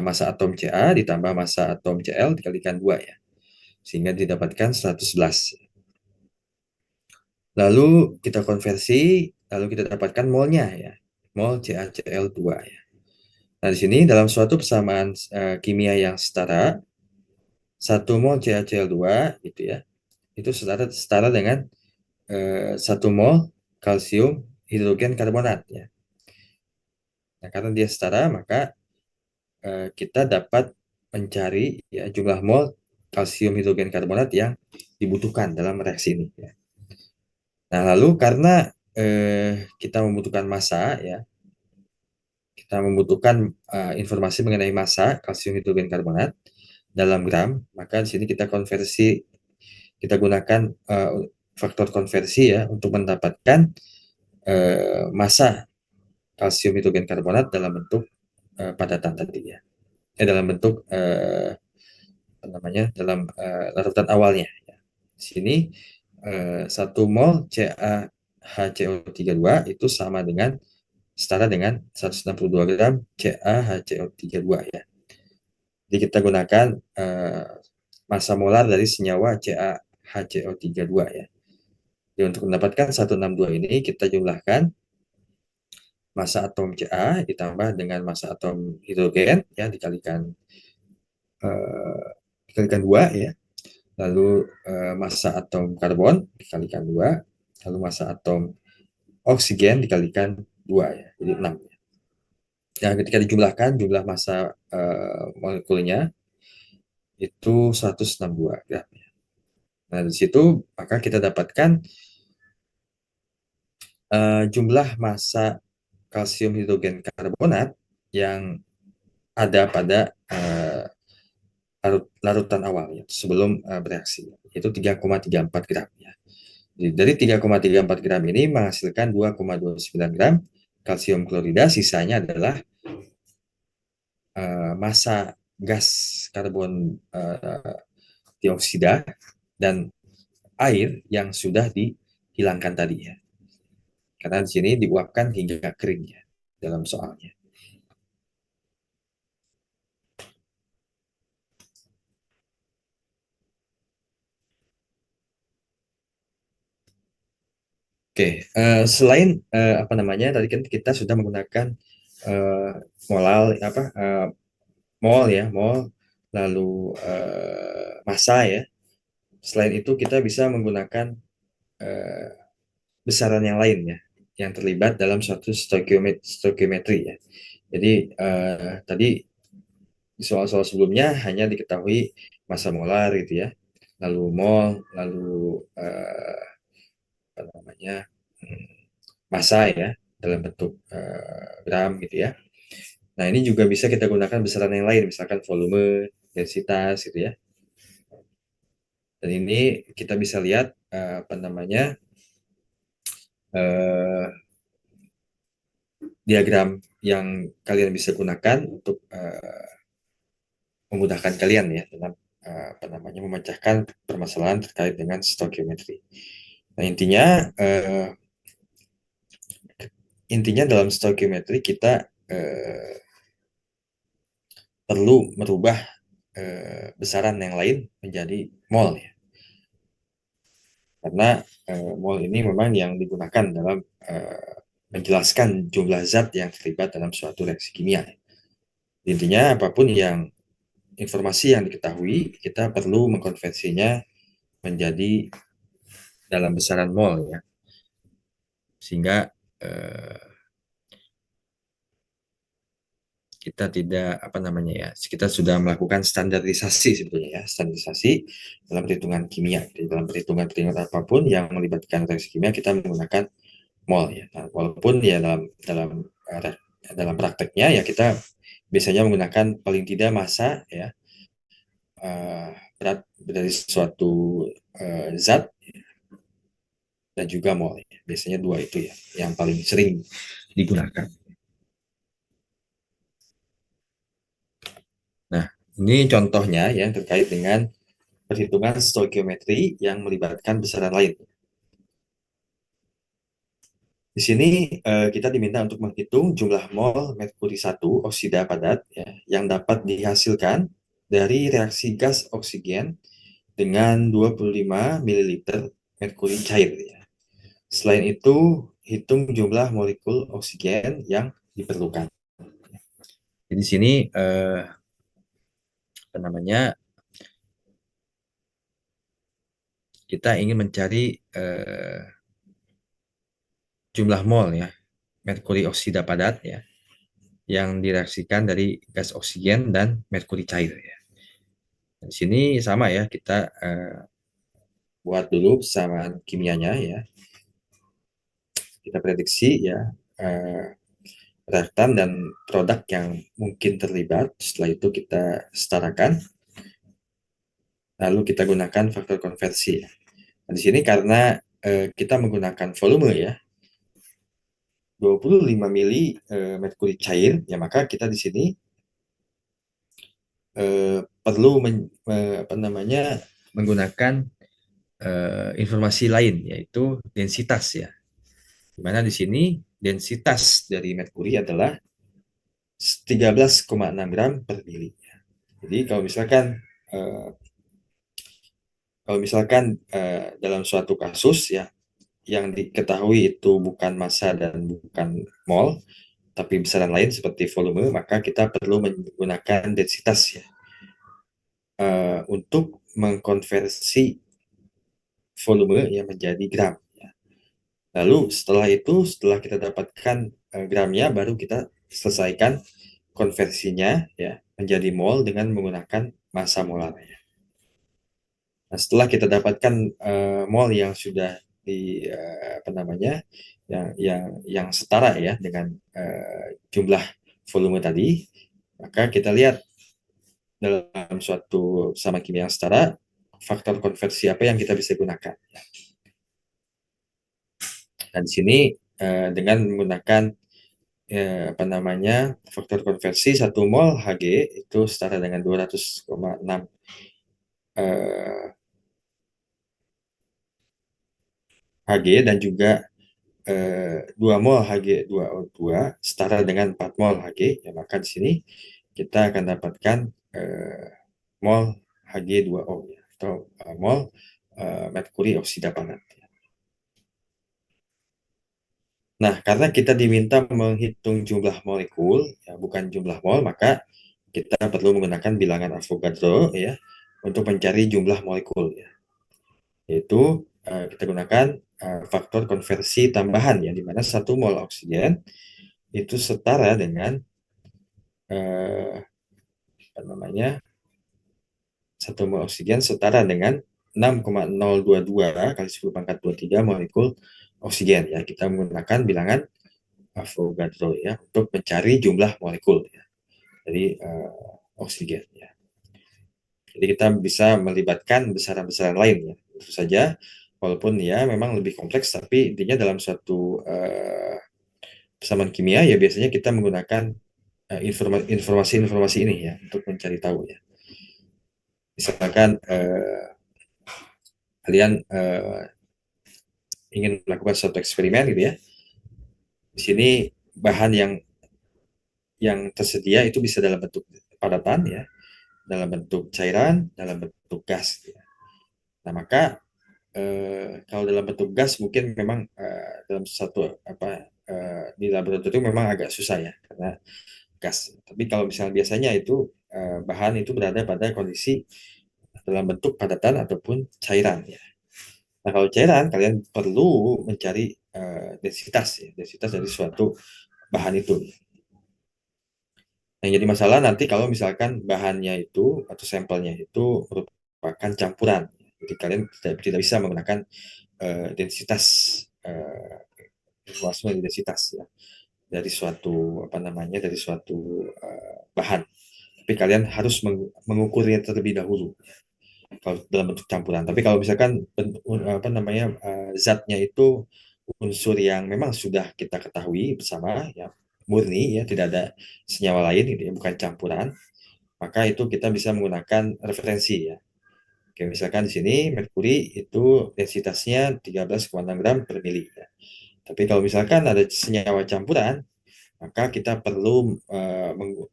massa atom Ca ditambah massa atom Cl dikalikan 2 ya, sehingga didapatkan 111. Lalu kita konversi, lalu kita dapatkan molnya ya, mol CaCl2 ya. Nah, di sini dalam suatu persamaan kimia yang setara, 1 mol CaCl2 gitu ya, itu setara dengan 1 mol kalsium hidrogen karbonat ya. Nah, karena dia setara, maka kita dapat mencari ya jumlah mol kalsium hidrogen karbonat yang dibutuhkan dalam reaksi ini ya. Nah, lalu karena kita membutuhkan massa ya, kita membutuhkan informasi mengenai massa kalsium hidrogen karbonat dalam gram, maka di sini kita gunakan faktor konversi ya untuk mendapatkan massa kalsium hidrogen karbonat dalam bentuk padatan tadi ya. Dalam bentuk apa namanya dalam larutan awalnya. Ya. Di sini 1 mol CaHCO32 itu setara dengan 162 gram CaHCO32 ya. Jadi kita gunakan massa molar dari senyawa CaHCO32 ya. Jadi untuk mendapatkan 162 ini kita jumlahkan massa atom Ca ditambah dengan massa atom hidrogen ya eh, dikalikan 2 ya. Lalu massa atom karbon dikalikan 2, lalu massa atom oksigen dikalikan 2 ya. Jadi 6. Nah, ketika dijumlahkan jumlah massa molekulnya itu 162 gram. Nah, di situ maka kita dapatkan jumlah massa kalsium hidrogen karbonat yang ada pada larutan awal ya, sebelum bereaksi itu 3,34 gram ya. Jadi, dari 3,34 gram ini menghasilkan 2,29 gram kalsium klorida, sisanya adalah massa gas karbon dioksida dan air yang sudah dihilangkan tadi ya. Karena di sini diuapkan hingga kering ya dalam soalnya. Oke, selain apa namanya tadi kan kita sudah menggunakan uh, molal apa mol ya, mol lalu massa ya. Selain itu kita bisa menggunakan uh, besaran yang lain ya, yang terlibat dalam suatu stoikiometri ya. Jadi tadi di soal-soal sebelumnya hanya diketahui massa molar gitu ya, lalu mol, lalu apa namanya hmm, massa ya dalam bentuk gram gitu ya. Nah, ini juga bisa kita gunakan besaran yang lain, misalkan volume, densitas gitu ya. Dan ini kita bisa lihat apa namanya eh, diagram yang kalian bisa gunakan untuk memudahkan kalian ya dalam apa namanya memecahkan permasalahan terkait dengan stoikiometri. Nah, intinya dalam stoikiometri kita perlu merubah besaran yang lain menjadi mol ya. Karena mol ini memang yang digunakan dalam menjelaskan jumlah zat yang terlibat dalam suatu reaksi kimia. Intinya apapun yang informasi yang diketahui, kita perlu mengkonversinya menjadi dalam besaran mol ya. Sehingga kita tidak apa namanya ya, kita sudah melakukan standarisasi sebetulnya ya, standarisasi dalam perhitungan kimia. Jadi dalam perhitungan apapun yang melibatkan reaksi kimia kita menggunakan mol ya. Nah, walaupun ya dalam prakteknya ya kita biasanya menggunakan paling tidak massa ya berat dari suatu zat dan juga mol ya. Biasanya dua itu ya yang paling sering digunakan. Nah, ini contohnya yang terkait dengan perhitungan stoikiometri yang melibatkan besaran lain. Di sini kita diminta untuk menghitung jumlah mol merkuri 1 oksida padat ya, yang dapat dihasilkan dari reaksi gas oksigen dengan 25 ml merkuri cair ya. Selain itu, hitung jumlah molekul oksigen yang diperlukan. Jadi di sini apa namanya kita ingin mencari jumlah mol ya merkuri oksida padat ya yang direaksikan dari gas oksigen dan merkuri cair ya. Di sini sama ya kita buat dulu persamaan kimianya ya. Kita prediksi ya reaktan dan produk yang mungkin terlibat. Setelah itu kita setarakan. Lalu kita gunakan faktor konversi. Nah, di sini karena kita menggunakan volume ya 25 mili merkuri cair, ya maka kita di sini perlu apa namanya menggunakan informasi lain yaitu densitas ya. Di mana di sini densitas dari merkuri adalah 13,6 gram per mili. Jadi eh, kalau misalkan dalam suatu kasus ya yang diketahui itu bukan massa dan bukan mol, tapi besaran lain seperti volume, maka kita perlu menggunakan densitas ya, untuk mengkonversi volume yang menjadi gram. Lalu setelah itu, setelah kita dapatkan gramnya, baru kita selesaikan konversinya ya menjadi mol dengan menggunakan massa molar. Nah, setelah kita dapatkan mol yang sudah di apa namanya, yang setara ya dengan jumlah volume tadi, maka kita lihat dalam suatu sama kimia yang setara, faktor konversi apa yang kita bisa gunakan. Dan di sini dengan menggunakan apa namanya, faktor konversi 1 mol Hg itu setara dengan 200,6 Hg, dan juga 2 mol Hg2O2 setara dengan 4 mol Hg, ya, maka di sini kita akan dapatkan mol Hg2O ya, atau mol merkuri oksida padat. Nah, karena kita diminta menghitung jumlah molekul, ya, bukan jumlah mol, maka kita perlu menggunakan bilangan Avogadro ya untuk mencari jumlah molekul ya. Yaitu kita gunakan faktor konversi tambahan ya, di mana 1 mol oksigen itu setara dengan apa namanya, 1 mol oksigen setara dengan 6,022 kali 10 pangkat 23 molekul oksigen ya. Kita menggunakan bilangan Avogadro ya untuk mencari jumlah molekul ya dari oksigen ya. Jadi kita bisa melibatkan besaran-besaran lain ya. Tentu saja, walaupun ya memang lebih kompleks, tapi intinya dalam suatu persamaan kimia ya biasanya kita menggunakan informasi-informasi ini ya untuk mencari tahu ya. Misalkan kalian ingin melakukan suatu eksperimen gitu ya. Di sini bahan yang tersedia itu bisa dalam bentuk padatan ya, dalam bentuk cairan, dalam bentuk gas. Ya. Nah, maka kalau dalam bentuk gas mungkin memang dalam satu apa di laboratorium memang agak susah ya karena gas. Tapi kalau misalnya biasanya itu bahan itu berada pada kondisi dalam bentuk padatan ataupun cairan ya. Nah, kalau cairan kalian perlu mencari densitas ya, densitas dari suatu bahan itu. Yang jadi masalah nanti kalau misalkan bahannya itu atau sampelnya itu merupakan campuran. Jadi kalian tidak bisa menggunakan densitas informasi densitas ya dari suatu apa namanya, dari suatu bahan. Tapi kalian harus mengukurnya terlebih dahulu kalau dalam bentuk campuran. Tapi kalau misalkan apa namanya, zatnya itu unsur yang memang sudah kita ketahui bersama ya, murni ya, tidak ada senyawa lain gitu ya, bukan campuran, maka itu kita bisa menggunakan referensi ya. Oke, misalkan di sini merkuri itu densitasnya 13,6 gram per mili ya. Tapi kalau misalkan ada senyawa campuran, maka kita perlu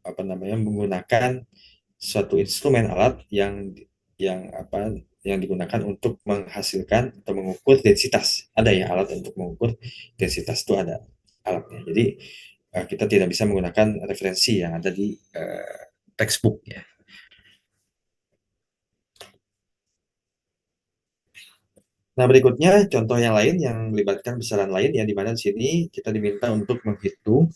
apa namanya, menggunakan suatu instrumen alat yang apa yang digunakan untuk menghasilkan atau mengukur densitas. Ada ya alat untuk mengukur densitas, itu ada alatnya. Jadi kita tidak bisa menggunakan referensi yang ada di textbook ya. Nah, berikutnya contoh yang lain yang melibatkan besaran lain ya, di mana di sini kita diminta untuk menghitung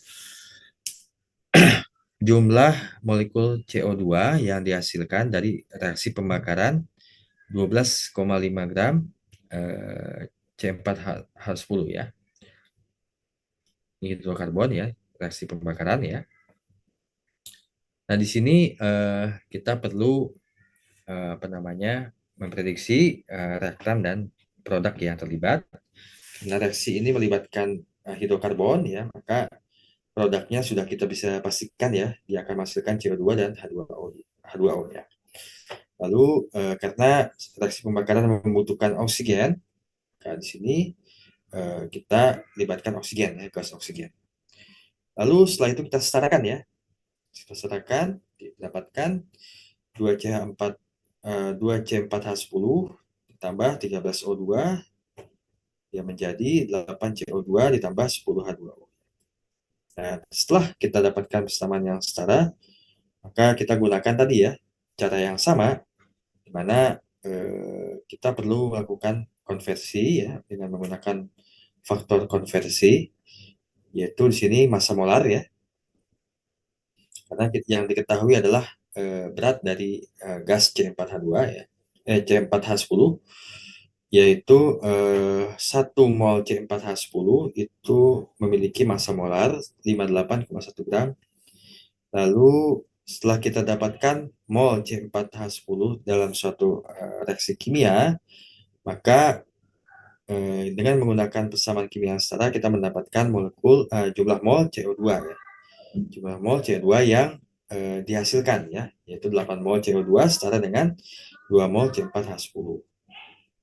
jumlah molekul CO2 yang dihasilkan dari reaksi pembakaran 12,5 gram C4H10 ya. Ini hidrokarbon ya, reaksi pembakaran ya. Nah, di sini kita perlu apa namanya, memprediksi reaktan dan produk yang terlibat. Nah, reaksi ini melibatkan hidrokarbon ya, maka produknya sudah kita bisa pastikan ya, dia akan menghasilkan CO2 dan H2O ya. Lalu karena reaksi pembakaran membutuhkan oksigen, nah di sini kita libatkan oksigen ya, gas oksigen. Lalu setelah itu kita setarakan ya, kita setarakan, didapatkan 2CH4 2C4H10 ditambah 13O2 yang menjadi 8CO2 ditambah 10H2O. Nah, setelah kita dapatkan persamaan yang setara, maka kita gunakan tadi ya cara yang sama, di mana kita perlu melakukan konversi ya dengan menggunakan faktor konversi, yaitu di sini massa molar ya, karena yang diketahui adalah berat dari gas C4H2 ya, C4H10, yaitu 1 mol C4H10 itu memiliki massa molar 58,1 gram. Lalu setelah kita dapatkan mol C4H10 dalam suatu reaksi kimia, maka dengan menggunakan persamaan kimia yang setara kita mendapatkan jumlah mol CO2 ya. Jumlah mol CO2 yang dihasilkan ya, yaitu 8 mol CO2 setara dengan 2 mol C4H10.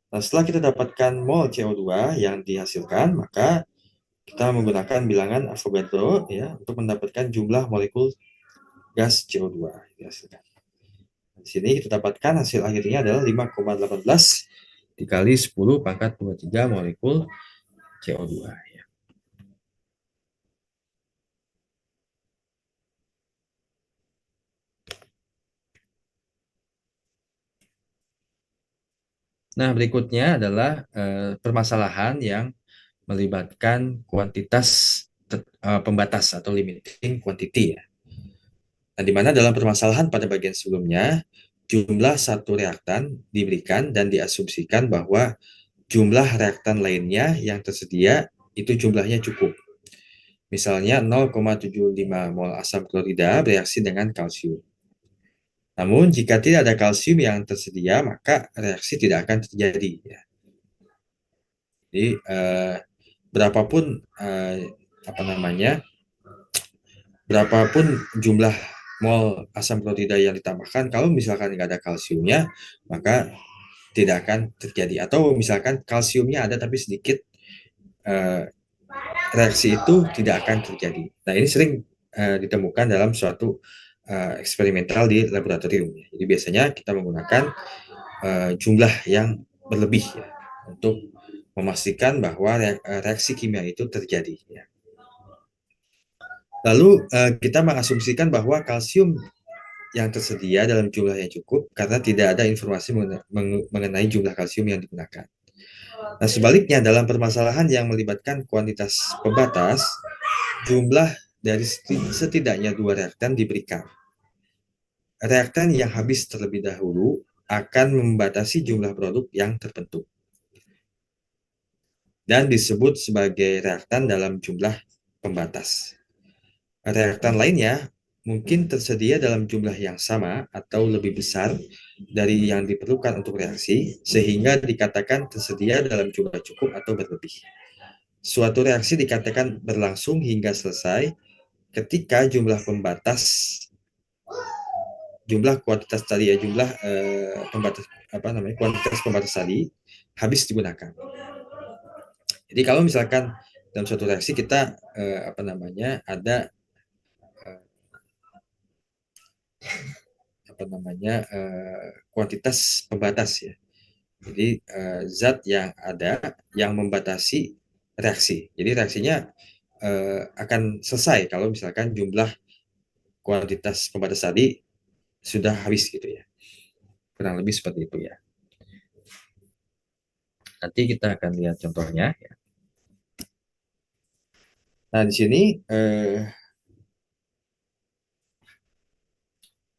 Nah, setelah kita dapatkan mol CO2 yang dihasilkan, maka kita menggunakan bilangan Avogadro ya untuk mendapatkan jumlah molekul gas CO2 yang dihasilkan. Di sini kita dapatkan hasil akhirnya adalah 5,18 dikali 10 pangkat 23 molekul CO2. Nah, berikutnya adalah permasalahan yang melibatkan kuantitas pembatas atau limiting quantity ya. Nah, di mana dalam permasalahan pada bagian sebelumnya, jumlah satu reaktan diberikan dan diasumsikan bahwa jumlah reaktan lainnya yang tersedia itu jumlahnya cukup. Misalnya 0,75 mol asam klorida bereaksi dengan kalsium. Namun jika tidak ada kalsium yang tersedia, maka reaksi tidak akan terjadi. Ya. Jadi berapapun apa namanya, berapapun jumlah mol asam klorida yang ditambahkan, kalau misalkan nggak ada kalsiumnya, maka tidak akan terjadi. Atau misalkan kalsiumnya ada tapi sedikit, eh, reaksi itu tidak akan terjadi. Nah, ini sering ditemukan dalam suatu eksperimental di laboratorium. Jadi biasanya kita menggunakan jumlah yang berlebih ya, untuk memastikan bahwa reaksi kimia itu terjadi. Ya. Lalu kita mengasumsikan bahwa kalsium yang tersedia dalam jumlah yang cukup karena tidak ada informasi mengenai jumlah kalsium yang digunakan. Nah, sebaliknya dalam permasalahan yang melibatkan kuantitas pembatas, jumlah dari setidaknya dua reaktan diberikan. Reaktan yang habis terlebih dahulu akan membatasi jumlah produk yang terbentuk dan disebut sebagai reaktan dalam jumlah pembatas. Reaktan lainnya mungkin tersedia dalam jumlah yang sama atau lebih besar dari yang diperlukan untuk reaksi, sehingga dikatakan tersedia dalam jumlah cukup atau berlebih. Suatu reaksi dikatakan berlangsung hingga selesai ketika jumlah pembatas, jumlah kuantitas tadi ya, jumlah pembatas apa namanya, kuantitas pembatas tadi habis digunakan. Jadi kalau misalkan dalam suatu reaksi kita apa namanya, ada apa namanya, kuantitas pembatas ya. Jadi zat yang ada yang membatasi reaksi. Jadi reaksinya akan selesai kalau misalkan jumlah kuantitas pembatas tadi sudah habis gitu ya. Kurang lebih seperti itu ya. Nanti kita akan lihat contohnya. Nah, di sini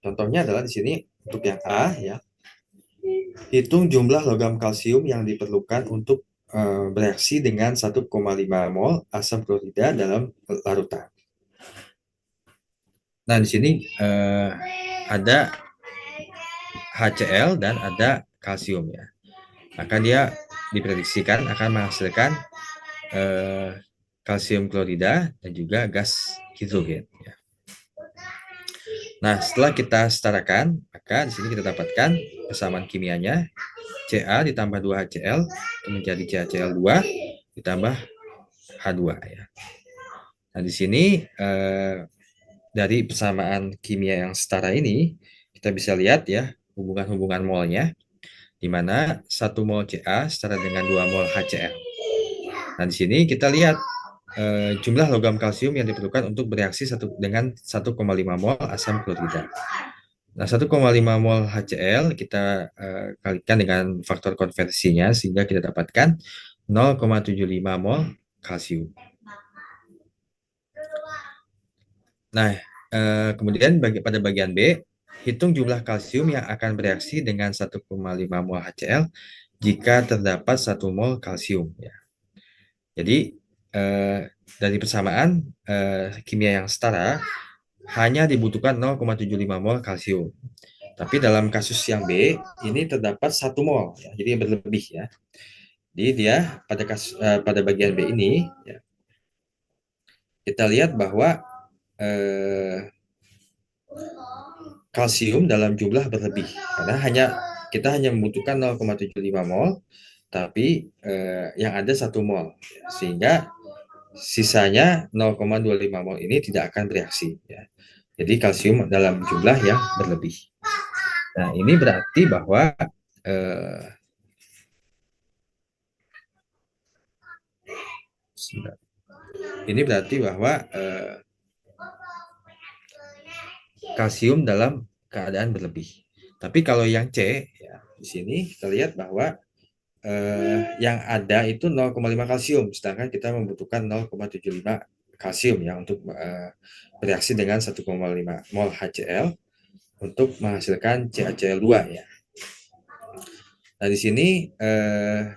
contohnya adalah di sini untuk yang A ya. Hitung jumlah logam kalsium yang diperlukan untuk bereaksi dengan 1,5 mol asam klorida dalam larutan. Nah, di sini ada HCl dan ada kalsium ya. Maka dia diprediksikan akan menghasilkan kalsium klorida dan juga gas hidrogen. Ya. Nah, setelah kita setarakan, maka di sini kita dapatkan persamaan kimianya Ca ditambah 2HCl itu menjadi CaCl2 ditambah H2 ya. Nah, di sini dari persamaan kimia yang setara ini kita bisa lihat ya hubungan-hubungan molnya, di mana 1 mol Ca setara dengan 2 mol HCl. Nah, di sini kita lihat jumlah logam kalsium yang diperlukan untuk bereaksi dengan 1,5 mol asam klorida. Nah, 1,5 mol HCl kita kalikan dengan faktor konversinya sehingga kita dapatkan 0,75 mol kalsium. Nah, kemudian pada bagian B, hitung jumlah kalsium yang akan bereaksi dengan 1,5 mol HCl jika terdapat 1 mol kalsium. Ya. Jadi, dari persamaan kimia yang setara, hanya dibutuhkan 0,75 mol kalsium. Tapi dalam kasus yang B, ini terdapat 1 mol, ya, jadi berlebih ya. Jadi dia pada bagian B ini, ya, kita lihat bahwa kalsium dalam jumlah berlebih karena kita hanya membutuhkan 0,75 mol, tapi yang ada 1 mol, sehingga sisanya 0,25 mol ini tidak akan bereaksi. Ya. Jadi kalsium dalam jumlah yang berlebih. Nah, ini berarti bahwa kalsium dalam keadaan berlebih. Tapi kalau yang C, ya, di sini kita lihat bahwa yang ada itu 0,5 kalsium, sedangkan kita membutuhkan 0,75 kalsium ya untuk bereaksi dengan 1,5 mol HCl untuk menghasilkan CaCl2 ya. Nah, di sini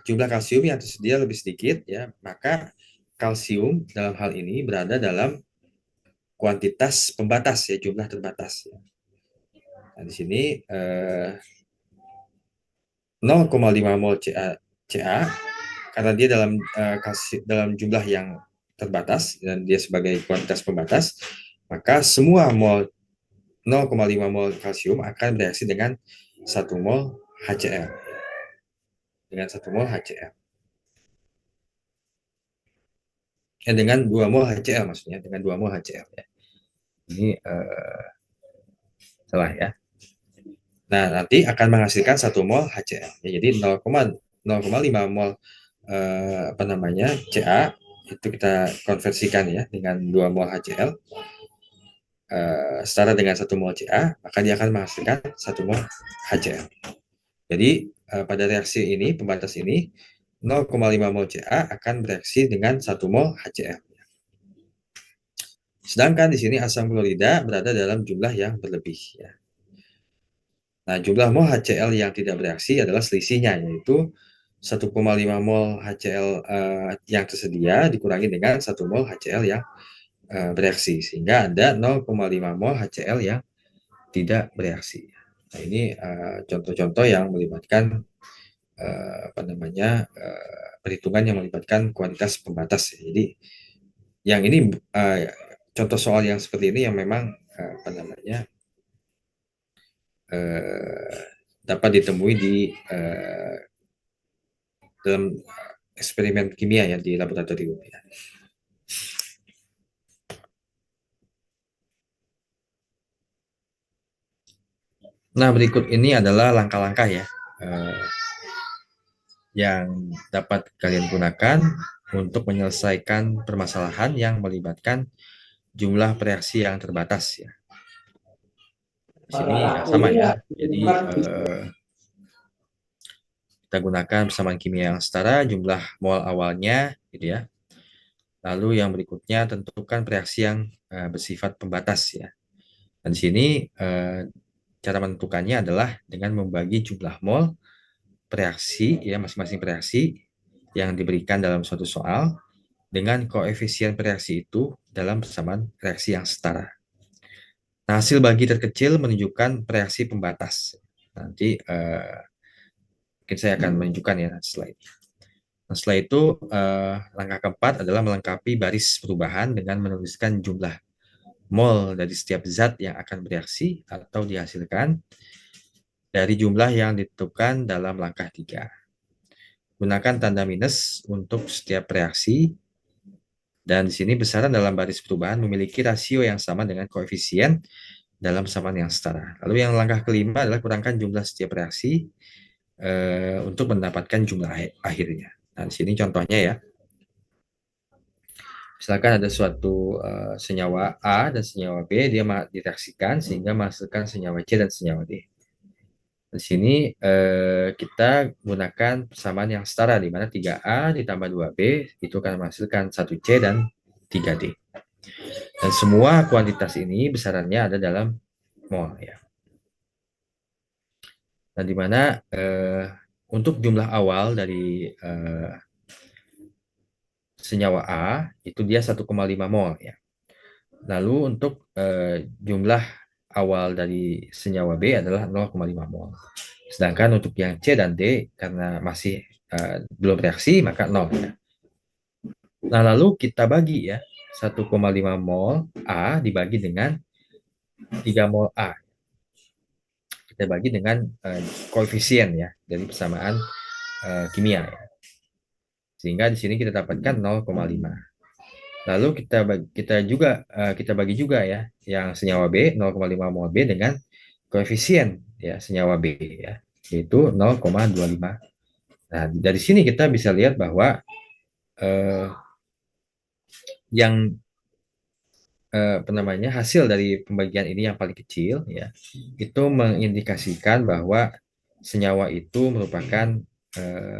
jumlah kalsium yang tersedia lebih sedikit ya, maka kalsium dalam hal ini berada dalam kuantitas pembatas ya, jumlah terbatas ya. Nah, di sini 0,5 mol Ca karena dia dalam jumlah yang terbatas dan dia sebagai kuantitas pembatas, maka semua mol 0,5 mol kalsium akan bereaksi dengan 1 mol HCl. Dengan 1 mol HCl. Dengan 2 mol HCl maksudnya, dengan 2 mol HCl ya. Ini salah ya. Nah, nanti akan menghasilkan 1 mol HCl. Ya, jadi 0,5 mol apa namanya Ca itu kita konversikan ya dengan 2 mol HCl setara dengan 1 mol Ca, maka dia akan menghasilkan 1 mol HCl. Jadi pada reaksi ini, pembatas ini 0,5 mol Ca akan bereaksi dengan 1 mol HCl. Sedangkan di sini asam klorida berada dalam jumlah yang berlebih ya. Nah, jumlah mol HCl yang tidak bereaksi adalah selisihnya, yaitu 1,5 mol HCl yang tersedia dikurangi dengan 1 mol HCl yang bereaksi, sehingga ada 0,5 mol HCl yang tidak bereaksi. Nah, ini contoh-contoh yang melibatkan apa namanya perhitungan yang melibatkan kuantitas pembatas. Jadi yang ini contoh soal yang seperti ini yang memang apa namanya dapat ditemui di dalam eksperimen kimia ya di laboratorium ya. Nah, berikut ini adalah langkah-langkah ya yang dapat kalian gunakan untuk menyelesaikan permasalahan yang melibatkan jumlah reaksi yang terbatas ya. Di sini sama ya. Jadi kita gunakan persamaan kimia yang setara, jumlah mol awalnya gitu ya. Lalu yang berikutnya tentukan reaksi yang bersifat pembatas ya. Dan di sini cara menentukannya adalah dengan membagi jumlah mol reaksi ya, masing-masing reaksi yang diberikan dalam suatu soal dengan koefisien reaksi itu dalam persamaan reaksi yang setara. Nah, hasil bagi terkecil menunjukkan reaksi pembatas. Nanti mungkin saya akan menunjukkan ya setelah ini. Nah, setelah itu langkah keempat adalah melengkapi baris perubahan dengan menuliskan jumlah mol dari setiap zat yang akan bereaksi atau dihasilkan dari jumlah yang ditentukan dalam langkah 3. Gunakan tanda minus untuk setiap reaksi, dan di sini besaran dalam baris perubahan memiliki rasio yang sama dengan koefisien dalam persamaan yang setara. Lalu yang langkah kelima adalah kurangkan jumlah setiap reaksi untuk mendapatkan jumlah akhirnya. Nah, di sini contohnya ya. Misalkan ada suatu senyawa A dan senyawa B, dia direaksikan sehingga menghasilkan senyawa C dan senyawa D. Di sini kita gunakan persamaan yang setara, di mana 3A ditambah 2B itu akan menghasilkan 1C dan 3D. Dan semua kuantitas ini besarannya ada dalam mol ya. Nah, di mana untuk jumlah awal dari senyawa A itu dia 1,5 mol ya. Lalu untuk jumlah awal dari senyawa B adalah 0,5 mol. Sedangkan untuk yang C dan D karena masih belum reaksi maka 0 ya. Nah, lalu kita bagi ya 1,5 mol A dibagi dengan 3 mol A. Kita bagi dengan koefisien ya dari persamaan kimia ya. Sehingga di sini kita dapatkan 0,5. Lalu kita bagi juga ya yang senyawa B 0,5 mol B dengan koefisien ya senyawa B ya yaitu 0,25. Nah, dari sini kita bisa lihat bahwa eh, yang hasil dari pembagian ini yang paling kecil ya itu mengindikasikan bahwa senyawa itu merupakan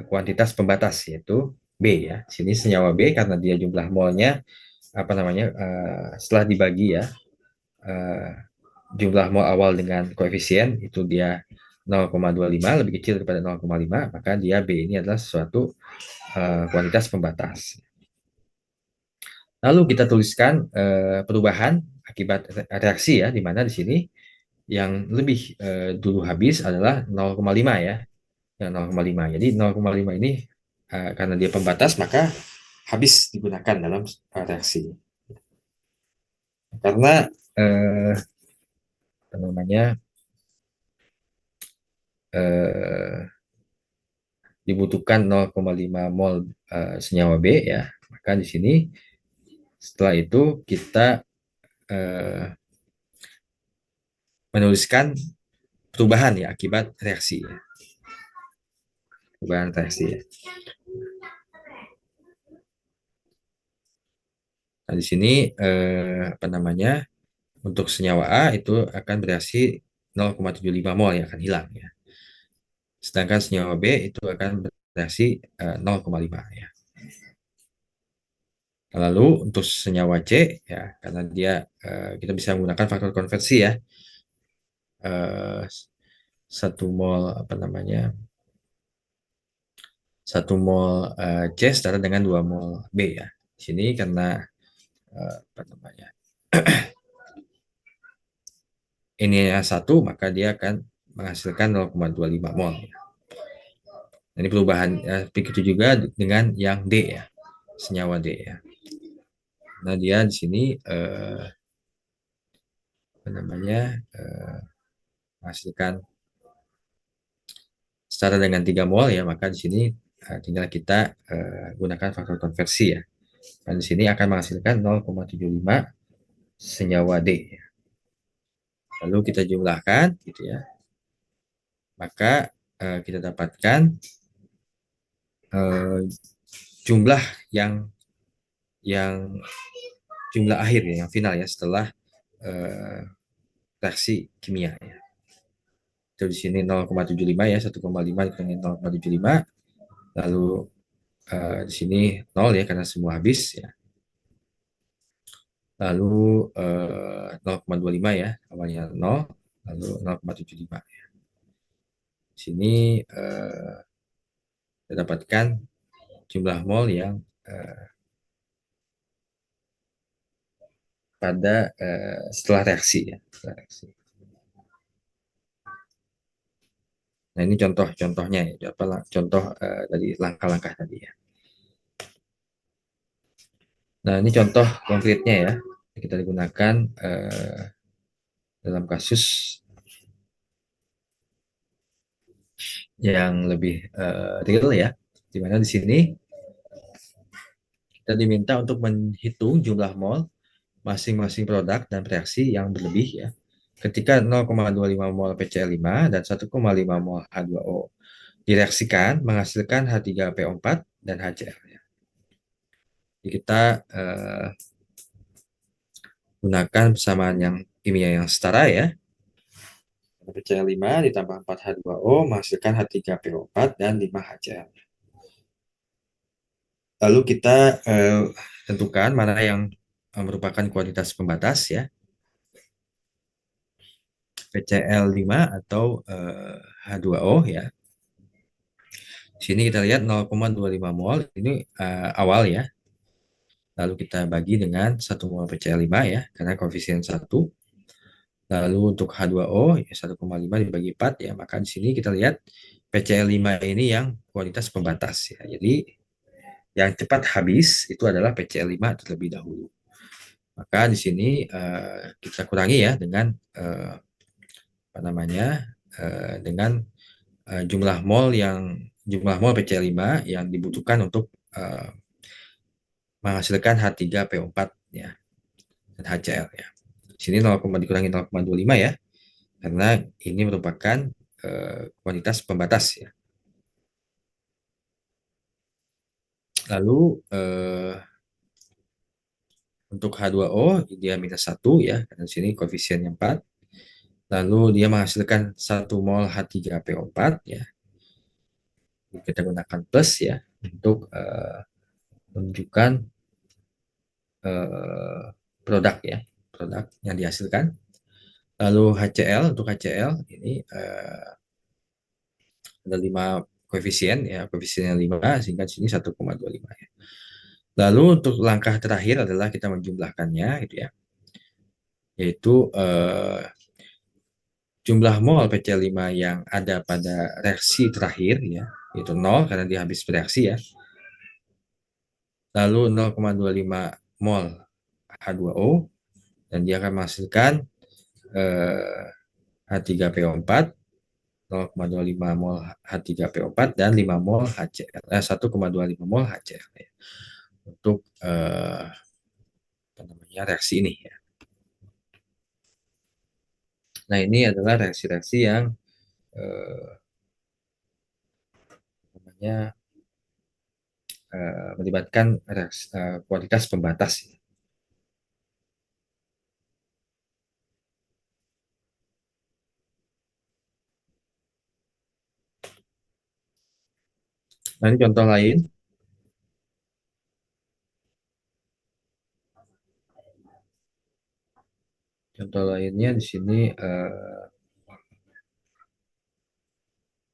kuantitas pembatas yaitu B ya. Sini senyawa B karena dia jumlah molnya setelah dibagi ya uh, jumlah mol awal dengan koefisien itu dia 0,25 lebih kecil daripada 0,5 maka dia B ini adalah suatu kuantitas pembatas. Lalu kita tuliskan perubahan akibat reaksi ya di mana di sini yang lebih dulu habis adalah 0,5 ya. 0,5. Jadi 0,5 ini karena dia pembatas maka habis digunakan dalam reaksi. Karena apa namanya dibutuhkan 0,5 mol senyawa B ya, maka di sini setelah itu kita menuliskan perubahan ya akibat reaksi ya. Perubahan reaksi ya. Nah, di sini untuk senyawa A itu akan bereaksi 0,75 mol yang akan hilang ya. Sedangkan senyawa B itu akan bereaksi 0,5 ya. Lalu untuk senyawa C ya karena dia kita bisa menggunakan faktor konversi ya. 1 mol 1 mol C setara dengan 2 mol B ya. Di sini karena ini satu maka dia akan menghasilkan 0,25 mol. Nah, ini perubahan begitu juga dengan yang D ya, senyawa D ya. Nah, dia di sini menghasilkan setara dengan 3 mol ya, maka di sini tinggal kita gunakan faktor konversi ya. Dan di sini akan menghasilkan 0,75 senyawa D. Ya. Lalu kita jumlahkan gitu ya. Maka kita dapatkan jumlah yang jumlah akhir ya, yang final ya setelah reaksi kimia ya. Itu di sini 0,75 ya, 1,5 dikurangi 0,75. Lalu di sini 0 ya karena semua habis ya. Lalu 0,25 ya, awalnya 0, lalu 0,75 ya. Di sini kita dapatkan jumlah mol yang pada setelah reaksi ya. Setelah reaksi. Nah, ini contoh-contohnya ya, contoh dari langkah-langkah tadi ya. Nah, ini contoh konkretnya ya. Kita digunakan dalam kasus yang lebih real ya. Di mana di sini kita diminta untuk menghitung jumlah mol masing-masing produk dan reaksi yang berlebih ya. Ketika 0,25 mol PCl5 dan 1,5 mol H2O direaksikan menghasilkan H3PO4 dan HCl. Ya. kita gunakan persamaan yang kimia yang setara ya. PCl5 ditambah 4H2O menghasilkan H3PO4 dan 5HCl. Lalu kita tentukan mana yang merupakan kuantitas pembatas ya, PCl5 atau H2O ya. Di sini kita lihat 0,25 mol ini awal ya. Lalu kita bagi dengan 1 mol PCl5 ya, karena koefisien 1. Lalu untuk H2O ya 1,5 dibagi 4 ya, maka di sini kita lihat PCl5 ini yang kuantitas pembatas ya. Jadi yang cepat habis itu adalah PCl5 terlebih dahulu. Maka di sini kita kurangi ya dengan apa namanya? Dengan jumlah mol PCl5 yang dibutuhkan untuk menghasilkan H3PO4 ya dan HCl ya. Di sini 0, dikurangi 0,25 ya, karena ini merupakan kuantitas pembatas ya. Lalu untuk H2O dia -1 ya, karena di sini koefisiennya 4. Lalu dia menghasilkan 1 mol H3PO4 ya. Kita gunakan plus ya untuk menunjukkan produk ya, produk yang dihasilkan. Lalu HCl, untuk HCl ini ada 5 koefisien ya, koefisiennya 5 sehingga di sini 1,25 ya. Lalu untuk langkah terakhir adalah kita menjumlahkannya gitu ya. Yaitu jumlah mol PC5 yang ada pada reaksi terakhir ya, itu 0 karena dia habis bereaksi ya. Lalu 0,25 mol H2O dan dia akan menghasilkan H3PO4, 0,25 mol H3PO4 dan 5 mol HCl, 1,25 mol HCl ya, untuk apa namanya reaksi ini ya. Nah ini adalah reaksi-reaksi yang namanya melibatkan kualitas pembatas. Nah ini contoh lain. Contoh lainnya di sini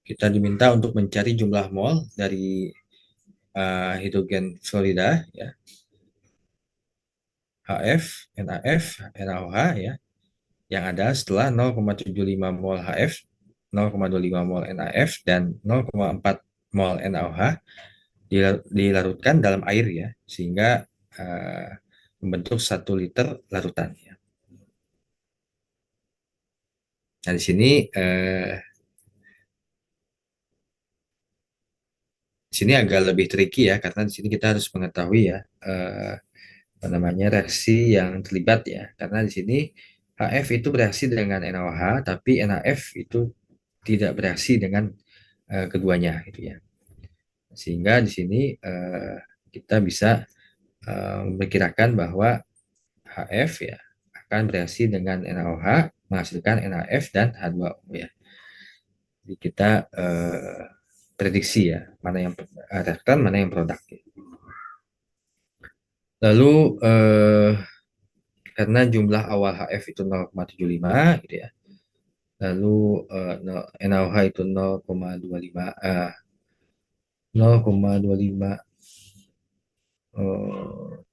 kita diminta untuk mencari jumlah mol dari hidrogen fluorida ya, HF, NaF, NaOH ya, yang ada setelah 0,75 mol HF, 0,25 mol NaF dan 0,4 mol NaOH dilarutkan dalam air ya, sehingga membentuk 1 liter larutan ya. Nah di sini agak lebih tricky ya, karena di sini kita harus mengetahui ya apa namanya reaksi yang terlibat ya, karena di sini HF itu bereaksi dengan NaOH tapi NaF itu tidak bereaksi dengan keduanya gitu ya, sehingga di sini kita bisa memperkirakan bahwa HF ya akan bereaksi dengan NaOH menghasilkan NaF dan H2O ya. Jadi kita prediksi ya mana yang reaktan mana yang produk. Lalu karena jumlah awal HF itu 0,75 gitu ya. Lalu NaOH itu 0,25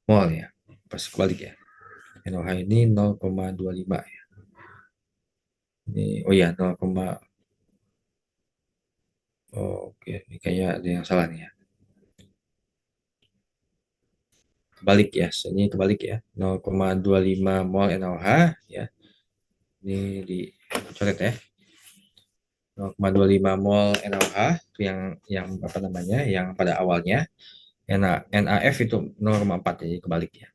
mol ya. Pas kebalik ya. NaOH ini 0,25 ya. Ini oh ya 0, oke, ini kayak ada yang salah nih ya. Kebalik ya, ini kebalik ya. 0,25 mol NaOH ya. Ini dicoret ya. 0,25 mol NaOH itu yang apa namanya? Yang pada awalnya. NaF itu 0,4 jadi kebalik ya.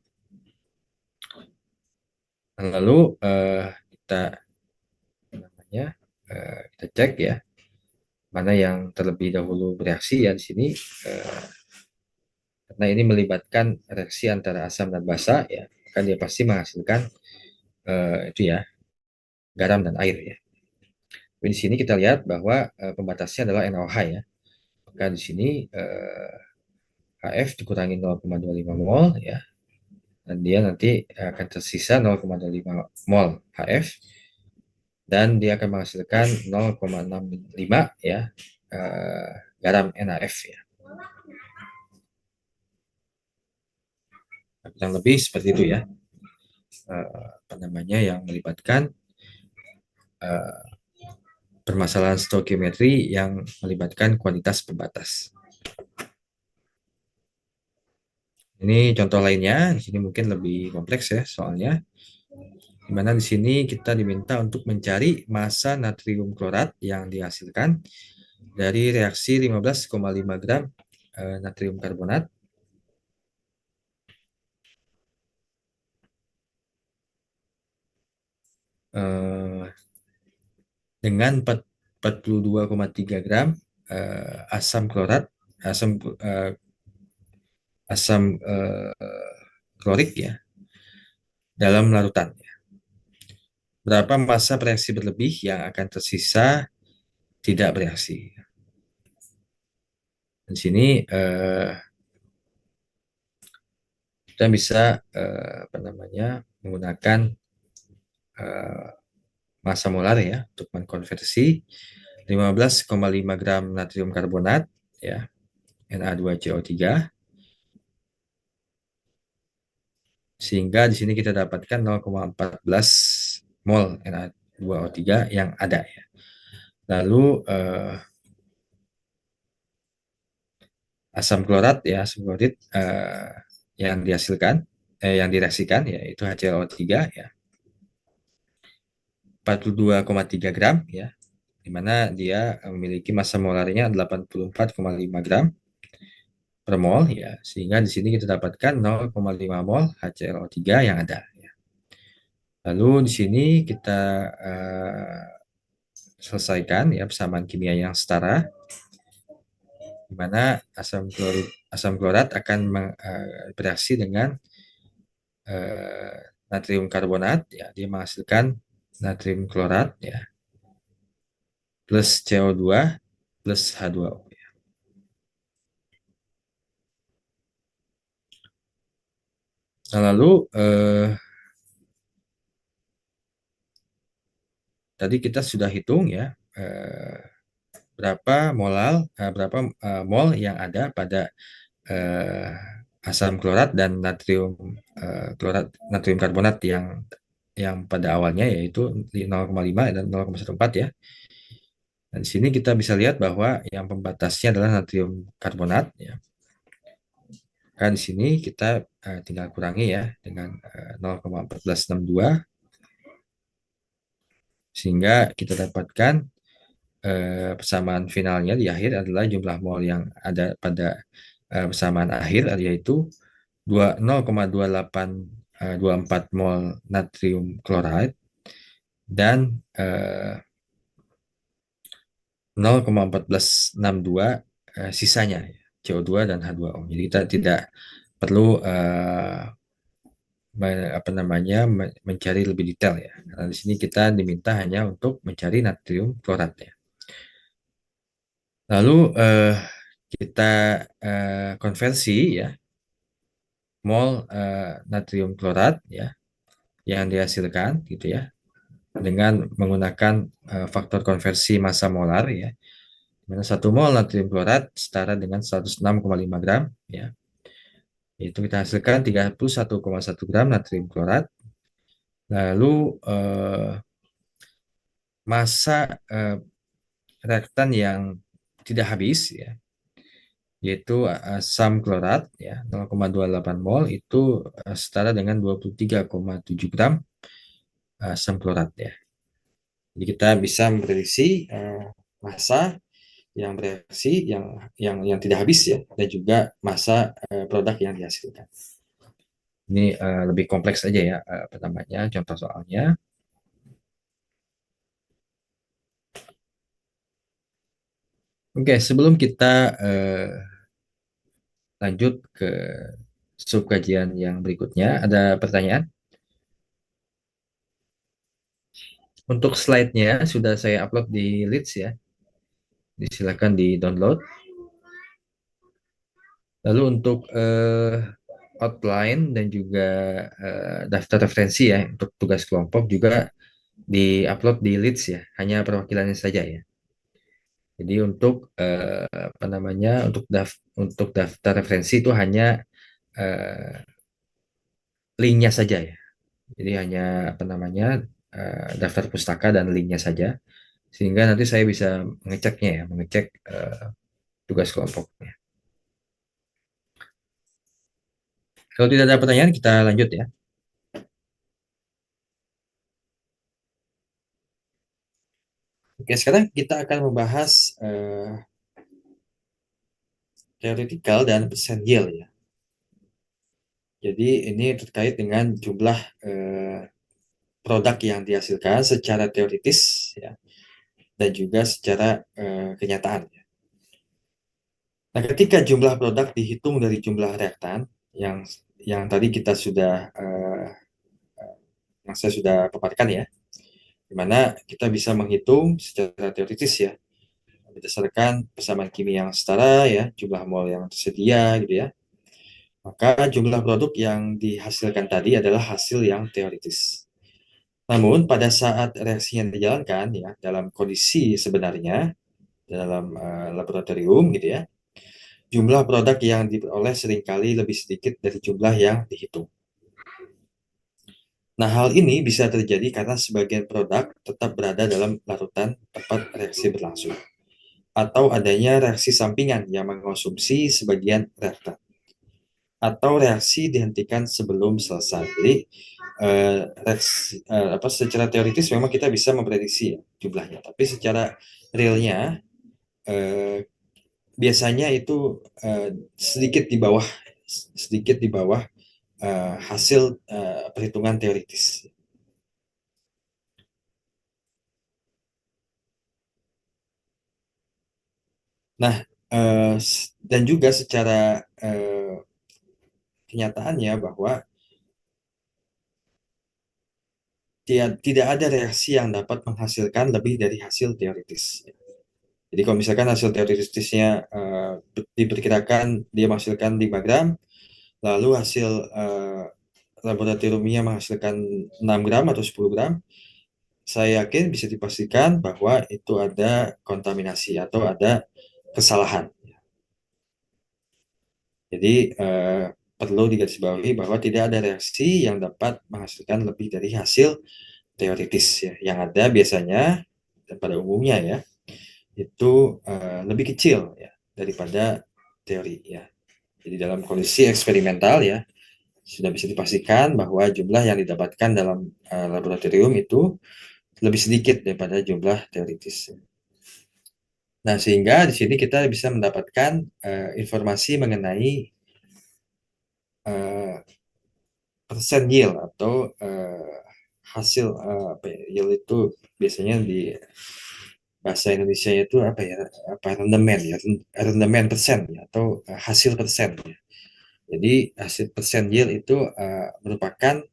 Lalu kita namanya kita cek ya mana yang terlebih dahulu bereaksi ya di sini Karena ini melibatkan reaksi antara asam dan basa, ya, kan dia pasti menghasilkan itu ya, garam dan air ya. Tapi di sini kita lihat bahwa pembatasnya adalah NaOH ya. Maka di sini HF dikurangi 0,25 mol ya, dan dia nanti akan tersisa 0,25 mol HF, dan dia akan menghasilkan 0,65 ya garam NaF ya. Yang lebih seperti itu ya, apa namanya, yang melibatkan uh, permasalahan stoichiometri yang melibatkan kuantitas pembatas. Ini contoh lainnya, di sini mungkin lebih kompleks ya soalnya, di mana di sini kita diminta untuk mencari massa natrium klorat yang dihasilkan dari reaksi 15,5 gram natrium karbonat eh, dengan 42,3 gram asam klorat, asam asam klorik ya, dalam larutan. Berapa massa bereaksi berlebih yang akan tersisa tidak bereaksi? Di sini kita bisa apa namanya, menggunakan eh, massa molar ya untuk mengkonversi 15,5 gram natrium karbonat ya, Na2CO3, sehingga di sini kita dapatkan 0,14 mol Na2O3 yang ada ya. Lalu asam klorat ya, asam klorit yang dihasilkan yang direaksikan yaitu HClO3 ya, 42,3 gram ya, di mana dia memiliki massa molarnya 84,5 gram per mol ya, sehingga di sini kita dapatkan 0,5 mol HClO3 yang ada ya. Lalu di sini kita selesaikan ya persamaan kimia yang setara, di mana asam klorat akan bereaksi dengan eh, natrium karbonat ya, dia menghasilkan natrium klorat ya plus CO2 plus H2O. Nah, lalu tadi kita sudah hitung ya berapa mol yang ada pada eh, asam klorat dan klorat natrium karbonat yang pada awalnya yaitu 0,5 dan 0,14 ya. Dan di sini kita bisa lihat bahwa yang pembatasnya adalah natrium karbonat ya. Kan di sini kita tinggal kurangi ya dengan 0,1462, sehingga kita dapatkan persamaan finalnya di akhir adalah jumlah mol yang ada pada persamaan akhir, yaitu 0,2824 mol natrium chloride dan 0,1462 sisanya CO2 dan H2O. Jadi kita tidak perlu apa namanya mencari lebih detail ya. Karena di sini kita diminta hanya untuk mencari natrium klorat ya. Lalu kita konversi ya mol natrium klorat ya yang dihasilkan gitu ya dengan menggunakan faktor konversi massa molar ya. Dimana 1 mol natrium klorat setara dengan 106,5 gram ya. Itu kita hasilkan 31,1 gram natrium klorat. Lalu massa reaktan yang tidak habis ya, yaitu asam klorat ya 0,28 mol itu setara dengan 23,7 gram asam klorat ya. Jadi kita bisa memprediksi massa yang bereaksi yang tidak habis ya, dan juga massa produk yang dihasilkan. Ini lebih kompleks aja ya apa namanya contoh soalnya. Oke, sebelum kita lanjut ke subkajian yang berikutnya. Ada pertanyaan? Untuk slide-nya sudah saya upload di Leads ya. Silakan di-download. Lalu untuk outline dan juga daftar referensi ya untuk tugas kelompok juga di-upload di Leads ya, hanya perwakilannya saja ya. Jadi untuk apa namanya untuk daftar referensi itu hanya eh, linknya saja ya. Jadi hanya apa namanya daftar pustaka dan linknya saja, sehingga nanti saya bisa mengeceknya ya, mengecek tugas kelompoknya. Kalau tidak ada pertanyaan, kita lanjut ya. Oke, sekarang kita akan membahas theoretical dan percent yield ya. Jadi ini terkait dengan jumlah eh, produk yang dihasilkan secara teoritis ya, dan juga secara kenyataan. Nah, ketika jumlah produk dihitung dari jumlah reaktan yang tadi kita sudah yang saya sudah paparkan ya, di mana kita bisa menghitung secara teoritis ya, berdasarkan persamaan kimia yang setara ya, jumlah mol yang tersedia gitu ya. Maka jumlah produk yang dihasilkan tadi adalah hasil yang teoritis. Namun pada saat reaksi yang dijalankan ya dalam kondisi sebenarnya dalam laboratorium gitu ya, jumlah produk yang diperoleh seringkali lebih sedikit dari jumlah yang dihitung. Nah, hal ini bisa terjadi karena sebagian produk tetap berada dalam larutan tempat reaksi berlangsung, atau adanya reaksi sampingan yang mengkonsumsi sebagian reaktan, atau reaksi dihentikan sebelum selesai. Jadi, secara teoritis memang kita bisa memprediksi ya, jumlahnya, tapi secara realnya eh, biasanya itu sedikit di bawah hasil perhitungan teoritis. Nah, dan juga secara kenyataannya bahwa tidak ada reaksi yang dapat menghasilkan lebih dari hasil teoritis. Jadi kalau misalkan hasil teoritisnya diperkirakan dia menghasilkan 5 gram, lalu hasil laboratoriumnya menghasilkan 6 gram atau 10 gram, saya yakin bisa dipastikan bahwa itu ada kontaminasi atau ada kesalahan. Jadi perlu digarisbawahi bahwa tidak ada reaksi yang dapat menghasilkan lebih dari hasil teoritis ya. Yang ada biasanya dan pada umumnya ya itu lebih kecil ya daripada teori ya. Jadi dalam kondisi eksperimental ya sudah bisa dipastikan bahwa jumlah yang didapatkan dalam laboratorium itu lebih sedikit daripada jumlah teoritis. Nah, sehingga di sini kita bisa mendapatkan informasi mengenai uh, persen yield atau hasil apa ya, yield itu biasanya di bahasa Indonesia itu apa ya, apa rendemen ya, rendemen persen ya, atau hasil persen ya. Jadi hasil persen yield itu merupakan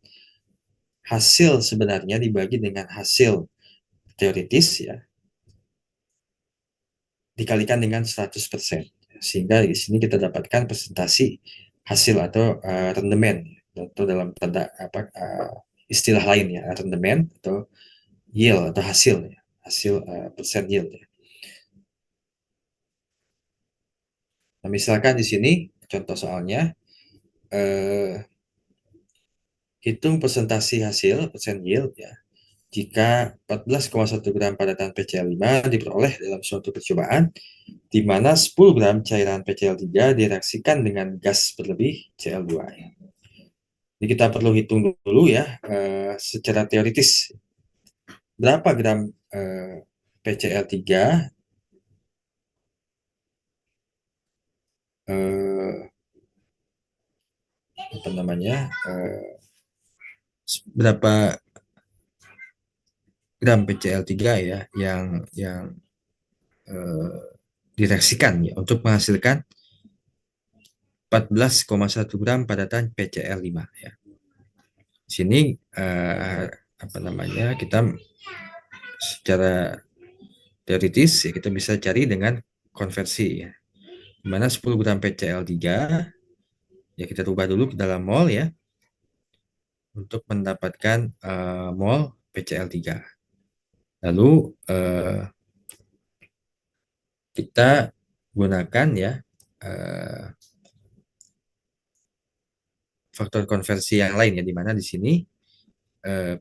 hasil sebenarnya dibagi dengan hasil teoritis ya dikalikan dengan 100%. Sehingga di sini kita dapatkan presentasi hasil atau rendemen atau dalam tanda apa istilah lain ya, rendemen atau yield atau hasil ya, hasil persen yield ya. Nah, misalkan di sini contoh soalnya eh, hitung presentasi hasil persen yield ya. Jika 14,1 gram padatan PCl5 diperoleh dalam suatu percobaan, di mana 10 gram cairan PCl3 direaksikan dengan gas berlebih Cl2. Jadi kita perlu hitung dulu ya secara teoritis berapa gram PCl3 apa namanya berapa gram PCl3 ya yang direaksikan ya untuk menghasilkan 14,1 gram padatan PCl5 ya. Di sini apa namanya, kita secara teoritis ya kita bisa cari dengan konversi ya. Di mana 10 gram PCl3 ya kita rubah dulu ke dalam mol ya untuk mendapatkan mol PCl3. Lalu kita gunakan ya eh, faktor konversi yang lain ya, di mana di sini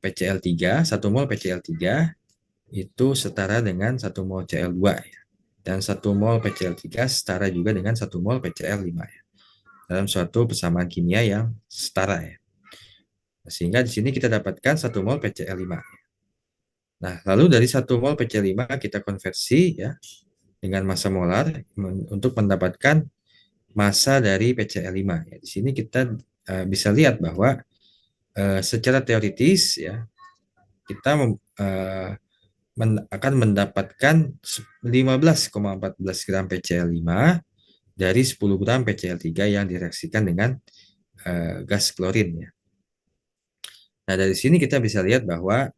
PCl3, 1 mol PCl3 itu setara dengan 1 mol Cl2 ya. Dan 1 mol PCl3 setara juga dengan 1 mol PCl5 ya. Dalam suatu persamaan kimia yang setara ya. Sehingga di sini kita dapatkan 1 mol PCl5. Nah, lalu dari 1 mol PC5 kita konversi ya dengan massa molar untuk mendapatkan massa dari PCl5. Ya, di sini kita bisa lihat bahwa secara teoritis ya kita akan mendapatkan 15,14 gram PCl5 dari 10 gram PCl3 yang direaksikan dengan gas klorin ya. Nah, dari sini kita bisa lihat bahwa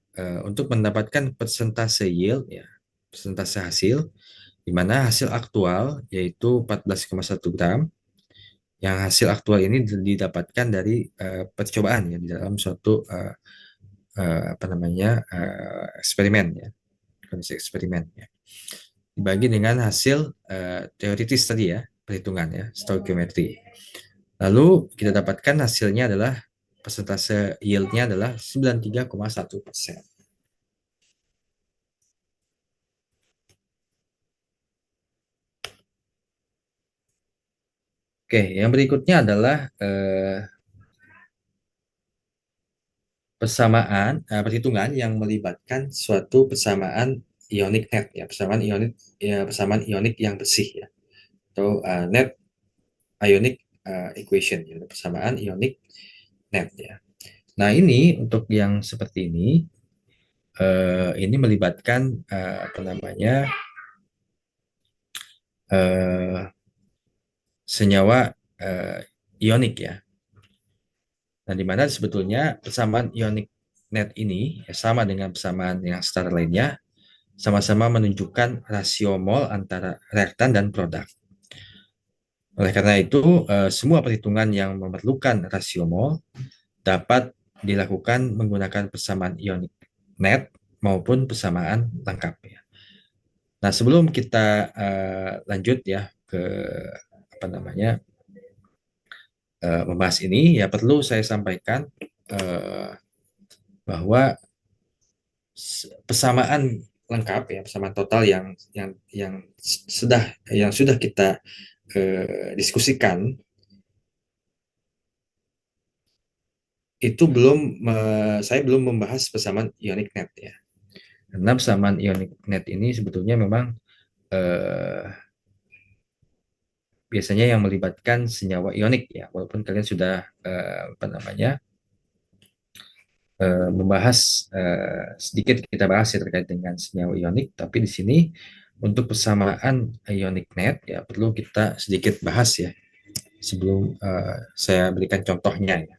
untuk mendapatkan persentase yield ya, persentase hasil, di mana hasil aktual yaitu 14,1 gram, yang hasil aktual ini didapatkan dari percobaan ya di dalam suatu apa namanya eksperimen ya, kondisi eksperimen ya. Dibagi dengan hasil teoritis tadi ya, perhitungan ya, stoichiometry. Lalu kita dapatkan hasilnya adalah persentase yieldnya adalah 93,1%. Oke, yang berikutnya adalah perhitungan yang melibatkan suatu persamaan ionic net ya, persamaan ionik yang bersih ya, atau net ionic equation ya, persamaan ionic net ya. Nah, ini untuk yang seperti ini melibatkan apa namanya uh, senyawa ionik ya. Nah, di mana sebetulnya persamaan ionic net ini ya, sama dengan persamaan yang setara lainnya, sama-sama menunjukkan rasio mol antara reaktan dan produk. Oleh karena itu, semua perhitungan yang memerlukan rasio mol dapat dilakukan menggunakan persamaan ionic net maupun persamaan lengkap ya. Nah, sebelum kita lanjut ya ke apa namanya membahas ini, ya perlu saya sampaikan uh, bahwa persamaan lengkap ya, persamaan total yang sudah kita diskusikan itu saya belum membahas persamaan ionic net ya. Karena persamaan ionic net ini sebetulnya memang eh, biasanya yang melibatkan senyawa ionik ya, walaupun kalian sudah apa namanya membahas sedikit kita bahas ya terkait dengan senyawa ionik, tapi di sini untuk persamaan ionic net ya perlu kita sedikit bahas ya sebelum saya berikan contohnya ya.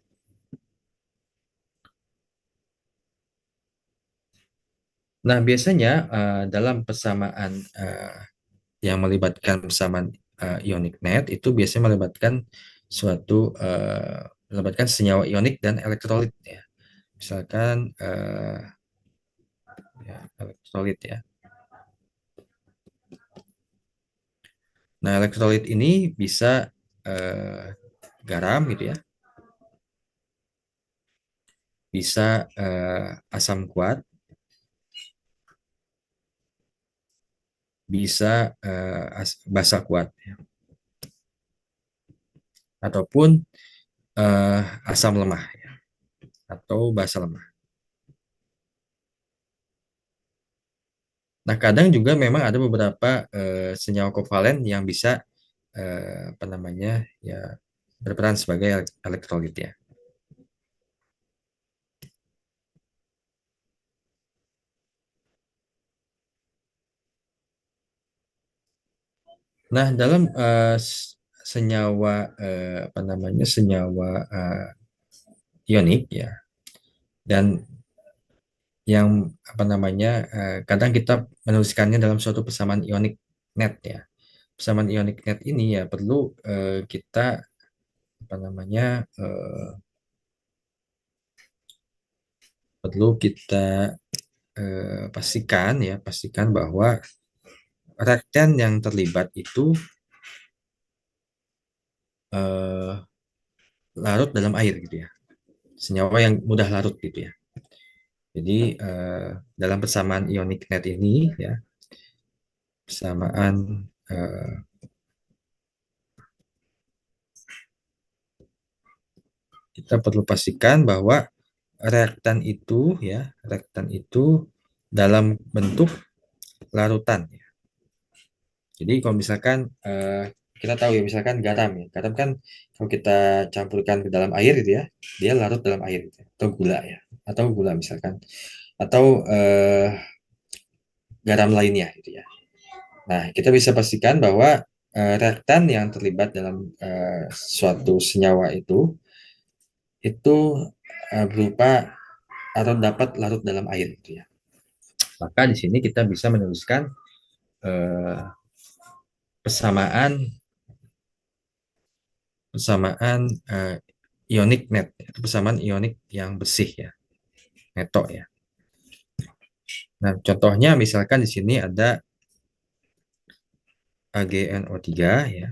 Nah, biasanya dalam persamaan yang melibatkan persamaan ionic net itu biasanya melibatkan senyawa ionik dan elektrolit ya. Misalkan ya, elektrolit ya. Nah, elektrolit ini bisa garam gitu ya, bisa asam kuat, bisa basa kuat, ya. Ataupun asam lemah ya, atau basa lemah. Nah, kadang juga memang ada beberapa senyawa kovalen yang bisa apa namanya ya berperan sebagai elektrolit ya. Nah, dalam senyawa apa namanya senyawa ionik ya, dan yang apa namanya kadang kita menuliskannya dalam suatu persamaan ionik net ya. Persamaan ionik net ini ya perlu kita apa namanya perlu kita pastikan bahwa reaktan yang terlibat itu eh, larut dalam air gitu ya, senyawa yang mudah larut gitu ya. Jadi dalam persamaan ionik net ini ya, persamaan kita perlu pastikan bahwa reaktan itu dalam bentuk larutan ya. Jadi kalau misalkan kita tahu ya, misalkan garam ya, garam kan kalau kita campurkan ke dalam air gitu ya, dia larut dalam air gitu ya. Atau gula ya, atau gula misalkan, atau garam lainnya gitu ya. Nah, kita bisa pastikan bahwa reaktan yang terlibat dalam suatu senyawa itu berupa atau dapat larut dalam air gitu ya. Maka di sini kita bisa menuliskan eh, persamaan persamaan ionik net, persamaan ionik yang bersih ya, neto ya. Nah, contohnya misalkan di sini ada AgNO3 ya.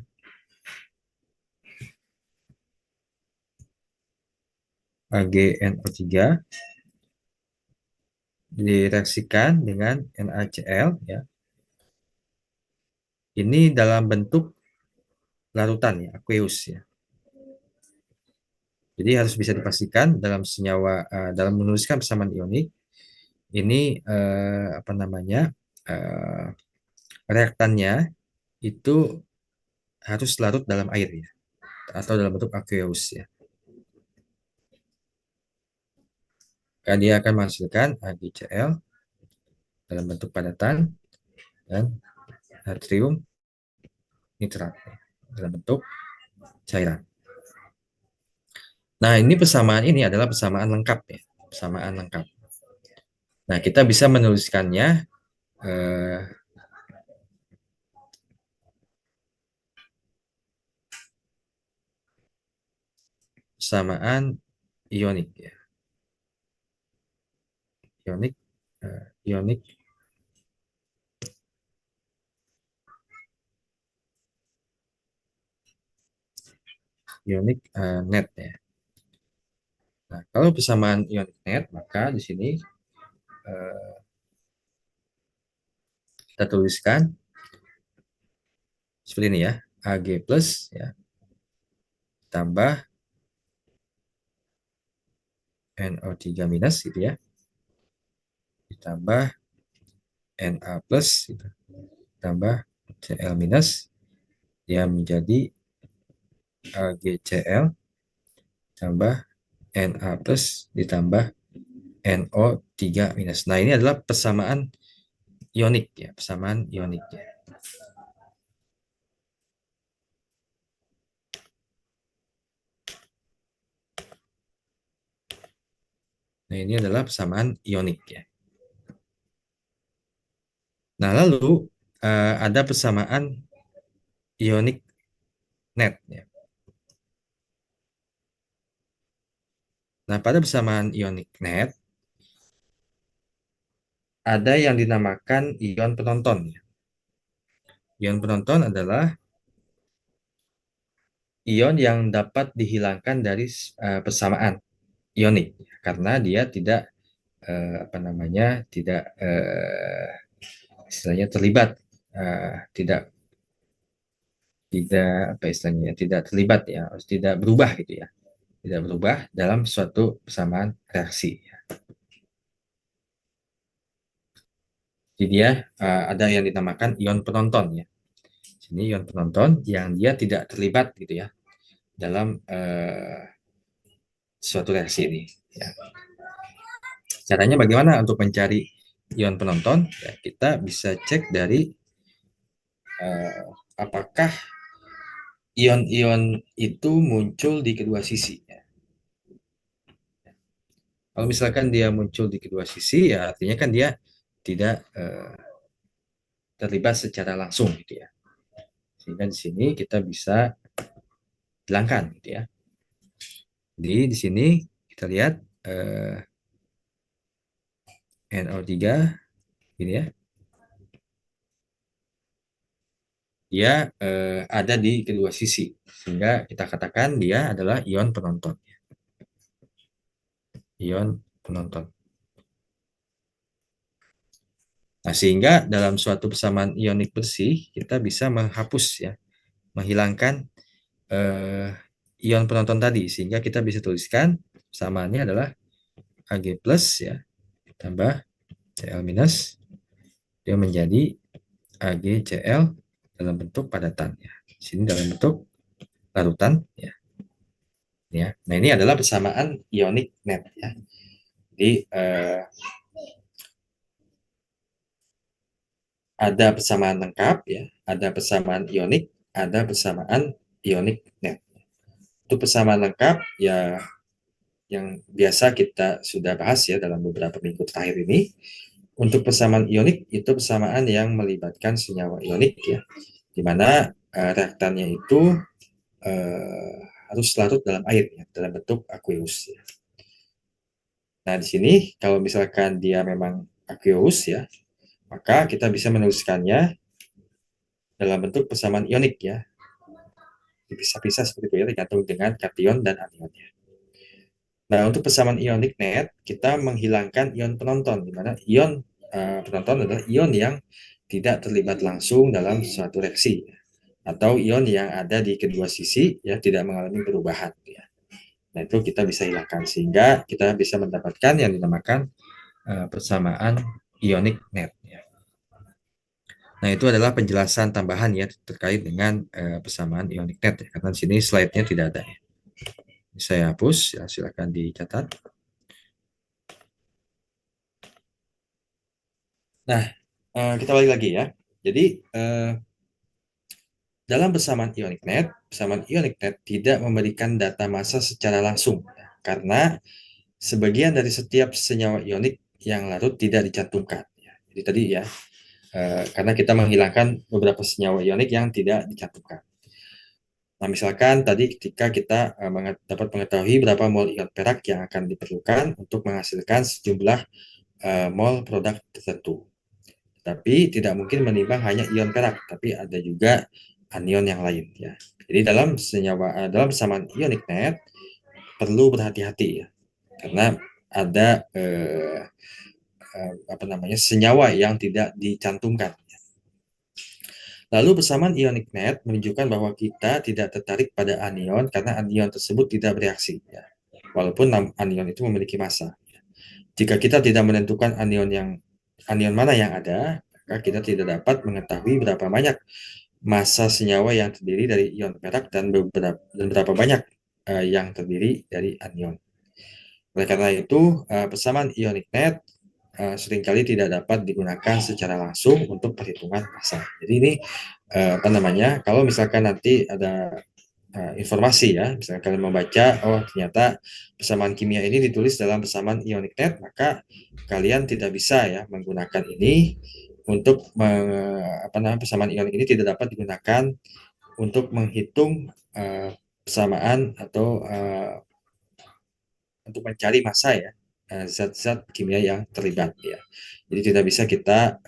AgNO3 direaksikan dengan NaCl ya. Ini dalam bentuk larutan ya, aqueous ya. Jadi harus bisa dipastikan dalam senyawa dalam menuliskan persamaan ionik ini apa namanya eh, reaktannya itu harus larut dalam air ya, atau dalam bentuk aqueous ya. Karena dia akan menghasilkan HgCl dalam bentuk padatan dan natrium nitrat ya, dalam bentuk cairan. Nah, ini persamaan ini adalah persamaan lengkap ya, persamaan lengkap. Nah, kita bisa menuliskannya eh, persamaan ionik ya. Ionik ionik ionik net ya. Nah, kalau persamaan ionik net, maka di sini eh, kita tuliskan seperti ini ya, Ag plus ya, tambah NO3 minus gitu ya, ditambah Na plus gitu, tambah Cl minus, dia menjadi AgCl tambah Na plus ditambah NO3 minus. Nah, ini adalah persamaan ionik ya, persamaan ionik ya. Nah, ini adalah persamaan ionik ya. Nah, lalu ada persamaan ionik net ya. Nah, pada persamaan ionik net ada yang dinamakan ion penonton ya. Ion penonton adalah ion yang dapat dihilangkan dari persamaan ionik karena dia tidak apa namanya tidak istilahnya terlibat tidak tidak apa istilahnya tidak terlibat ya, harus tidak berubah gitu ya, tidak berubah dalam suatu persamaan reaksi ya. Jadi dia ada yang dinamakan ion penonton ya. Ini ion penonton yang dia tidak terlibat gitu ya dalam suatu reaksi ini ya. Caranya bagaimana untuk mencari ion penonton? Ya, kita bisa cek dari apakah Ion-ion itu muncul di kedua sisi. Kalau misalkan dia muncul di kedua sisi, ya artinya kan dia tidak terlibat secara langsung gitu ya. Sehingga di sini kita bisa hilangkan gitu ya. Jadi di sini kita lihat eh, NO3 ini ya, dia ada di kedua sisi. Sehingga kita katakan dia adalah ion penonton. Ion penonton. Nah, sehingga dalam suatu persamaan ionik bersih, kita bisa menghapus ya, menghilangkan eh, ion penonton tadi. Sehingga kita bisa tuliskan persamaannya adalah Ag plus ya, tambah Cl minus, dia menjadi AgCl dalam bentuk padatan ya. Di sini dalam bentuk larutan ya. Ya. Nah, ini adalah persamaan ionic net ya. Jadi ada persamaan lengkap ya, ada persamaan ionik, ada persamaan ionic net. Untuk persamaan lengkap ya yang biasa kita sudah bahas ya dalam beberapa minggu terakhir ini. Untuk persamaan ionik itu persamaan yang melibatkan senyawa ionik ya, di mana reaktannya itu eh, harus larut dalam air ya, dalam bentuk aqueous ya. Nah, di sini kalau misalkan dia memang aqueous ya, maka kita bisa menuliskannya dalam bentuk persamaan ionik ya. Dipisah-pisah seperti itu ya, tergantung dengan kation dan anionnya. Nah, untuk persamaan ionik net, kita menghilangkan ion penonton, di mana ion penonton adalah ion yang tidak terlibat langsung dalam suatu reaksi, atau ion yang ada di kedua sisi ya tidak mengalami perubahan. Ya. Nah, itu kita bisa hilangkan, sehingga kita bisa mendapatkan yang dinamakan persamaan ionik net. Ya. Nah, itu adalah penjelasan tambahan ya terkait dengan persamaan ionic net ya. Karena di sini slide-nya tidak ada ya. Saya hapus ya, silakan dicatat. Nah, kita balik lagi ya. Jadi dalam persamaan ionic net tidak memberikan data massa secara langsung ya, karena sebagian dari setiap senyawa ionik yang larut tidak dicantumkan. Ya. Jadi tadi ya, karena kita menghilangkan beberapa senyawa ionik yang tidak dicantumkan. Nah, misalkan tadi ketika kita dapat mengetahui berapa mol ion perak yang akan diperlukan untuk menghasilkan sejumlah mol produk tertentu. Tapi tidak mungkin menimbang hanya ion perak, tapi ada juga anion yang lain ya. Jadi dalam dalam persamaan ionic net perlu berhati-hati ya, karena ada apa namanya senyawa yang tidak dicantumkan. Lalu persamaan ionic net menunjukkan bahwa kita tidak tertarik pada anion karena anion tersebut tidak bereaksi, ya. Walaupun anion itu memiliki massa. Jika kita tidak menentukan anion mana yang ada, maka kita tidak dapat mengetahui berapa banyak massa senyawa yang terdiri dari ion perak dan berapa banyak yang terdiri dari anion. Oleh karena itu, persamaan ionic net seringkali tidak dapat digunakan secara langsung untuk perhitungan massa. Jadi ini apa namanya? Kalau misalkan nanti ada informasi ya, misalkan kalian membaca, oh ternyata persamaan kimia ini ditulis dalam persamaan ionic net, maka kalian tidak bisa ya menggunakan ini untuk apa namanya persamaan ionic ini tidak dapat digunakan untuk menghitung persamaan atau untuk mencari massa ya zat-zat kimia yang terlibat ya. Jadi tidak bisa kita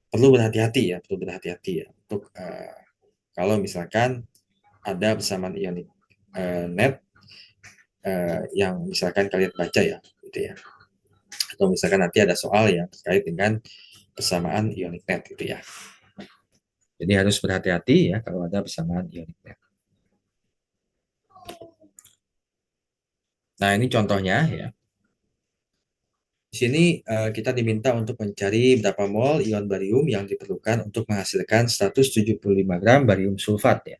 perlu berhati-hati ya untuk kalau misalkan ada persamaan ionik net yang misalkan kalian baca ya, gitu ya. Atau misalkan nanti ada soal yang terkait dengan persamaan ionik net gitu ya. Jadi harus berhati-hati ya kalau ada persamaan ionik net. Nah, ini contohnya ya. Di sini kita diminta untuk mencari berapa mol ion barium yang diperlukan untuk menghasilkan 175 gram barium sulfat ya.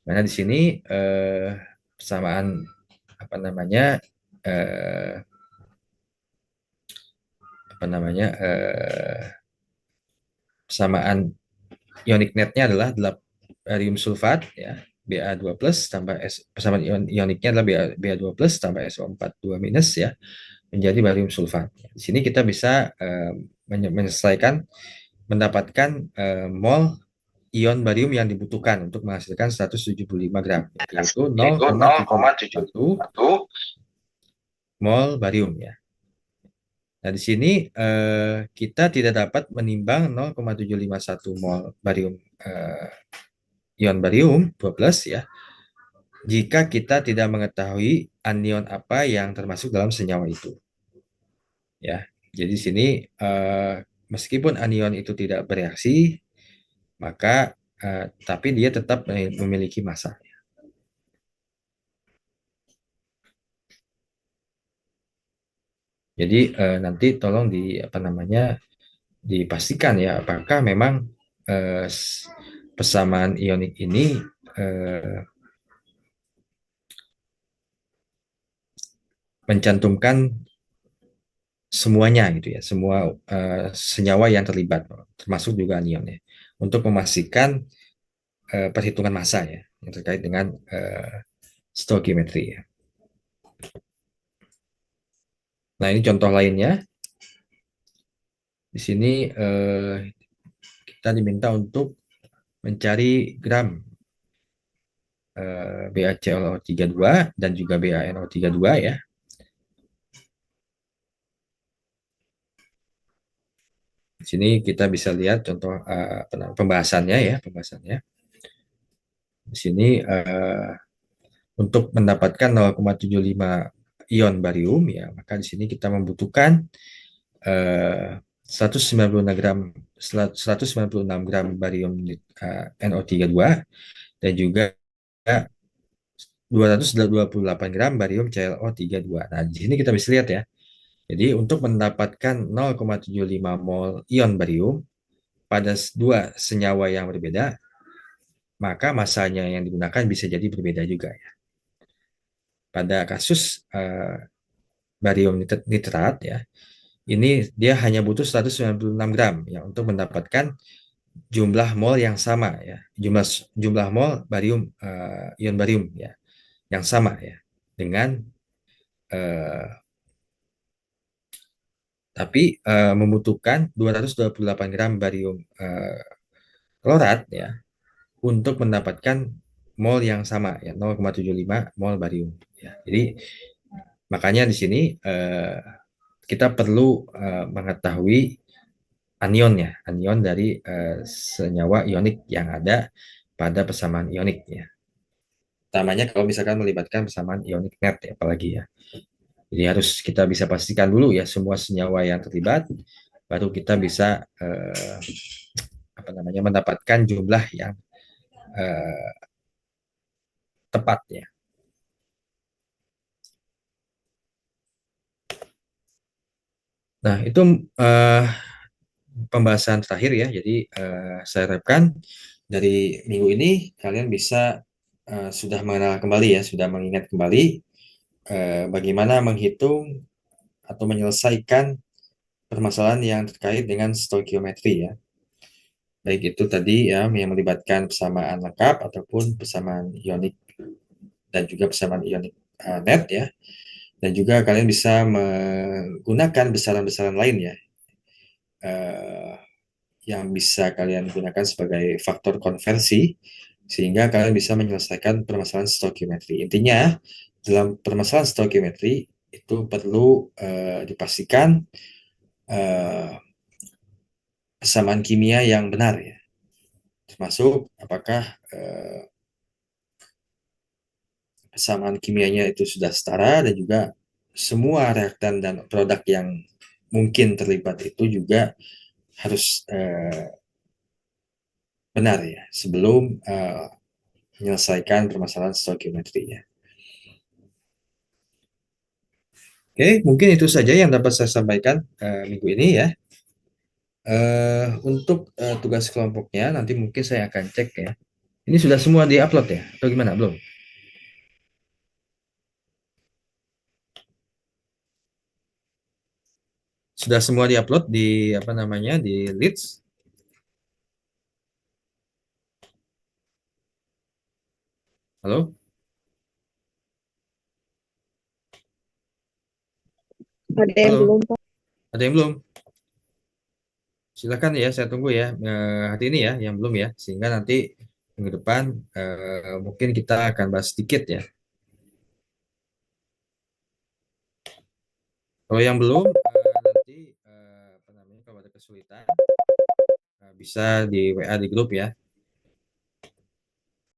Karena di sini persamaan apa namanya eh, apa namanya persamaan ionic netnya adalah barium sulfat ya, Ba2 plus tambah persamaan ioniknya adalah Ba2 plus tambah SO4 2 minus ya, menjadi barium sulfat. Di sini kita bisa menyelesaikan mendapatkan mol ion barium yang dibutuhkan untuk menghasilkan 175 gram, yaitu Yaitu 0,751 0,751 mol barium ya. Nah, di sini kita tidak dapat menimbang 0,751 mol barium ion barium 12 ya, jika kita tidak mengetahui anion apa yang termasuk dalam senyawa itu. Ya, jadi di sini meskipun anion itu tidak bereaksi, maka tapi dia tetap memiliki massa. Jadi nanti tolong dipastikan ya apakah memang eh, persamaan ionik ini eh, mencantumkan semuanya gitu ya, semua senyawa yang terlibat, termasuk juga anionnya, untuk memastikan perhitungan massa ya yang terkait dengan stoichiometry ya. Nah, ini contoh lainnya. Di sini kita diminta untuk mencari gram BaClO32 dan juga BaNO32 ya. Di sini kita bisa lihat contoh pembahasannya ya, pembahasannya. Di sini untuk mendapatkan 0,75 ion barium ya, maka di sini kita membutuhkan 196 gram 196 gram barium NO32 dan juga 228 gram barium ClO32. Nah, di sini kita bisa lihat ya. Jadi untuk mendapatkan 0,75 mol ion barium pada dua senyawa yang berbeda, maka masanya yang digunakan bisa jadi berbeda juga ya. Pada kasus barium nitrat ya, ini dia hanya butuh 196 gram ya untuk mendapatkan jumlah mol yang sama ya, jumlah jumlah mol barium ion barium ya yang sama ya dengan uh, tapi membutuhkan 228 gram barium klorat ya untuk mendapatkan mol yang sama ya 0,75 mol barium ya. Jadi makanya di sini kita perlu mengetahui anionnya, anion dari senyawa ionik yang ada pada persamaan ionik ya. Utamanya kalau misalkan melibatkan persamaan ionik net ya, apalagi ya. Jadi harus kita bisa pastikan dulu ya semua senyawa yang terlibat, baru kita bisa apa namanya mendapatkan jumlah yang eh, tepat ya. Nah itu eh, pembahasan terakhir ya. Jadi saya harapkan dari minggu ini kalian bisa sudah mengenal kembali ya, sudah mengingat kembali bagaimana menghitung atau menyelesaikan permasalahan yang terkait dengan stoikiometri ya. Baik itu tadi ya yang melibatkan persamaan lengkap ataupun persamaan ionik dan juga persamaan ionik net ya. Dan juga kalian bisa menggunakan besaran-besaran lain ya eh, yang bisa kalian gunakan sebagai faktor konversi sehingga kalian bisa menyelesaikan permasalahan stoikiometri. Intinya dalam permasalahan stoikiometri itu perlu dipastikan uh, persamaan kimia yang benar ya, termasuk apakah persamaan kimianya itu sudah setara dan juga semua reaktan dan produk yang mungkin terlibat itu juga harus benar ya sebelum menyelesaikan permasalahan stoikiometrinya. Oke, mungkin itu saja yang dapat saya sampaikan minggu ini ya. Untuk tugas kelompoknya nanti mungkin saya akan cek ya. Ini sudah semua diupload ya, atau gimana belum? Sudah semua diupload di apa namanya di Leads. Halo, Ada yang halo, belum, Pak? ada yang belum? Silakan ya, saya tunggu ya hari ini ya, yang belum ya, sehingga nanti minggu depan mungkin kita akan bahas sedikit ya. Kalau yang belum, nanti apa namanya, kalau ada kesulitan bisa di WA di grup ya.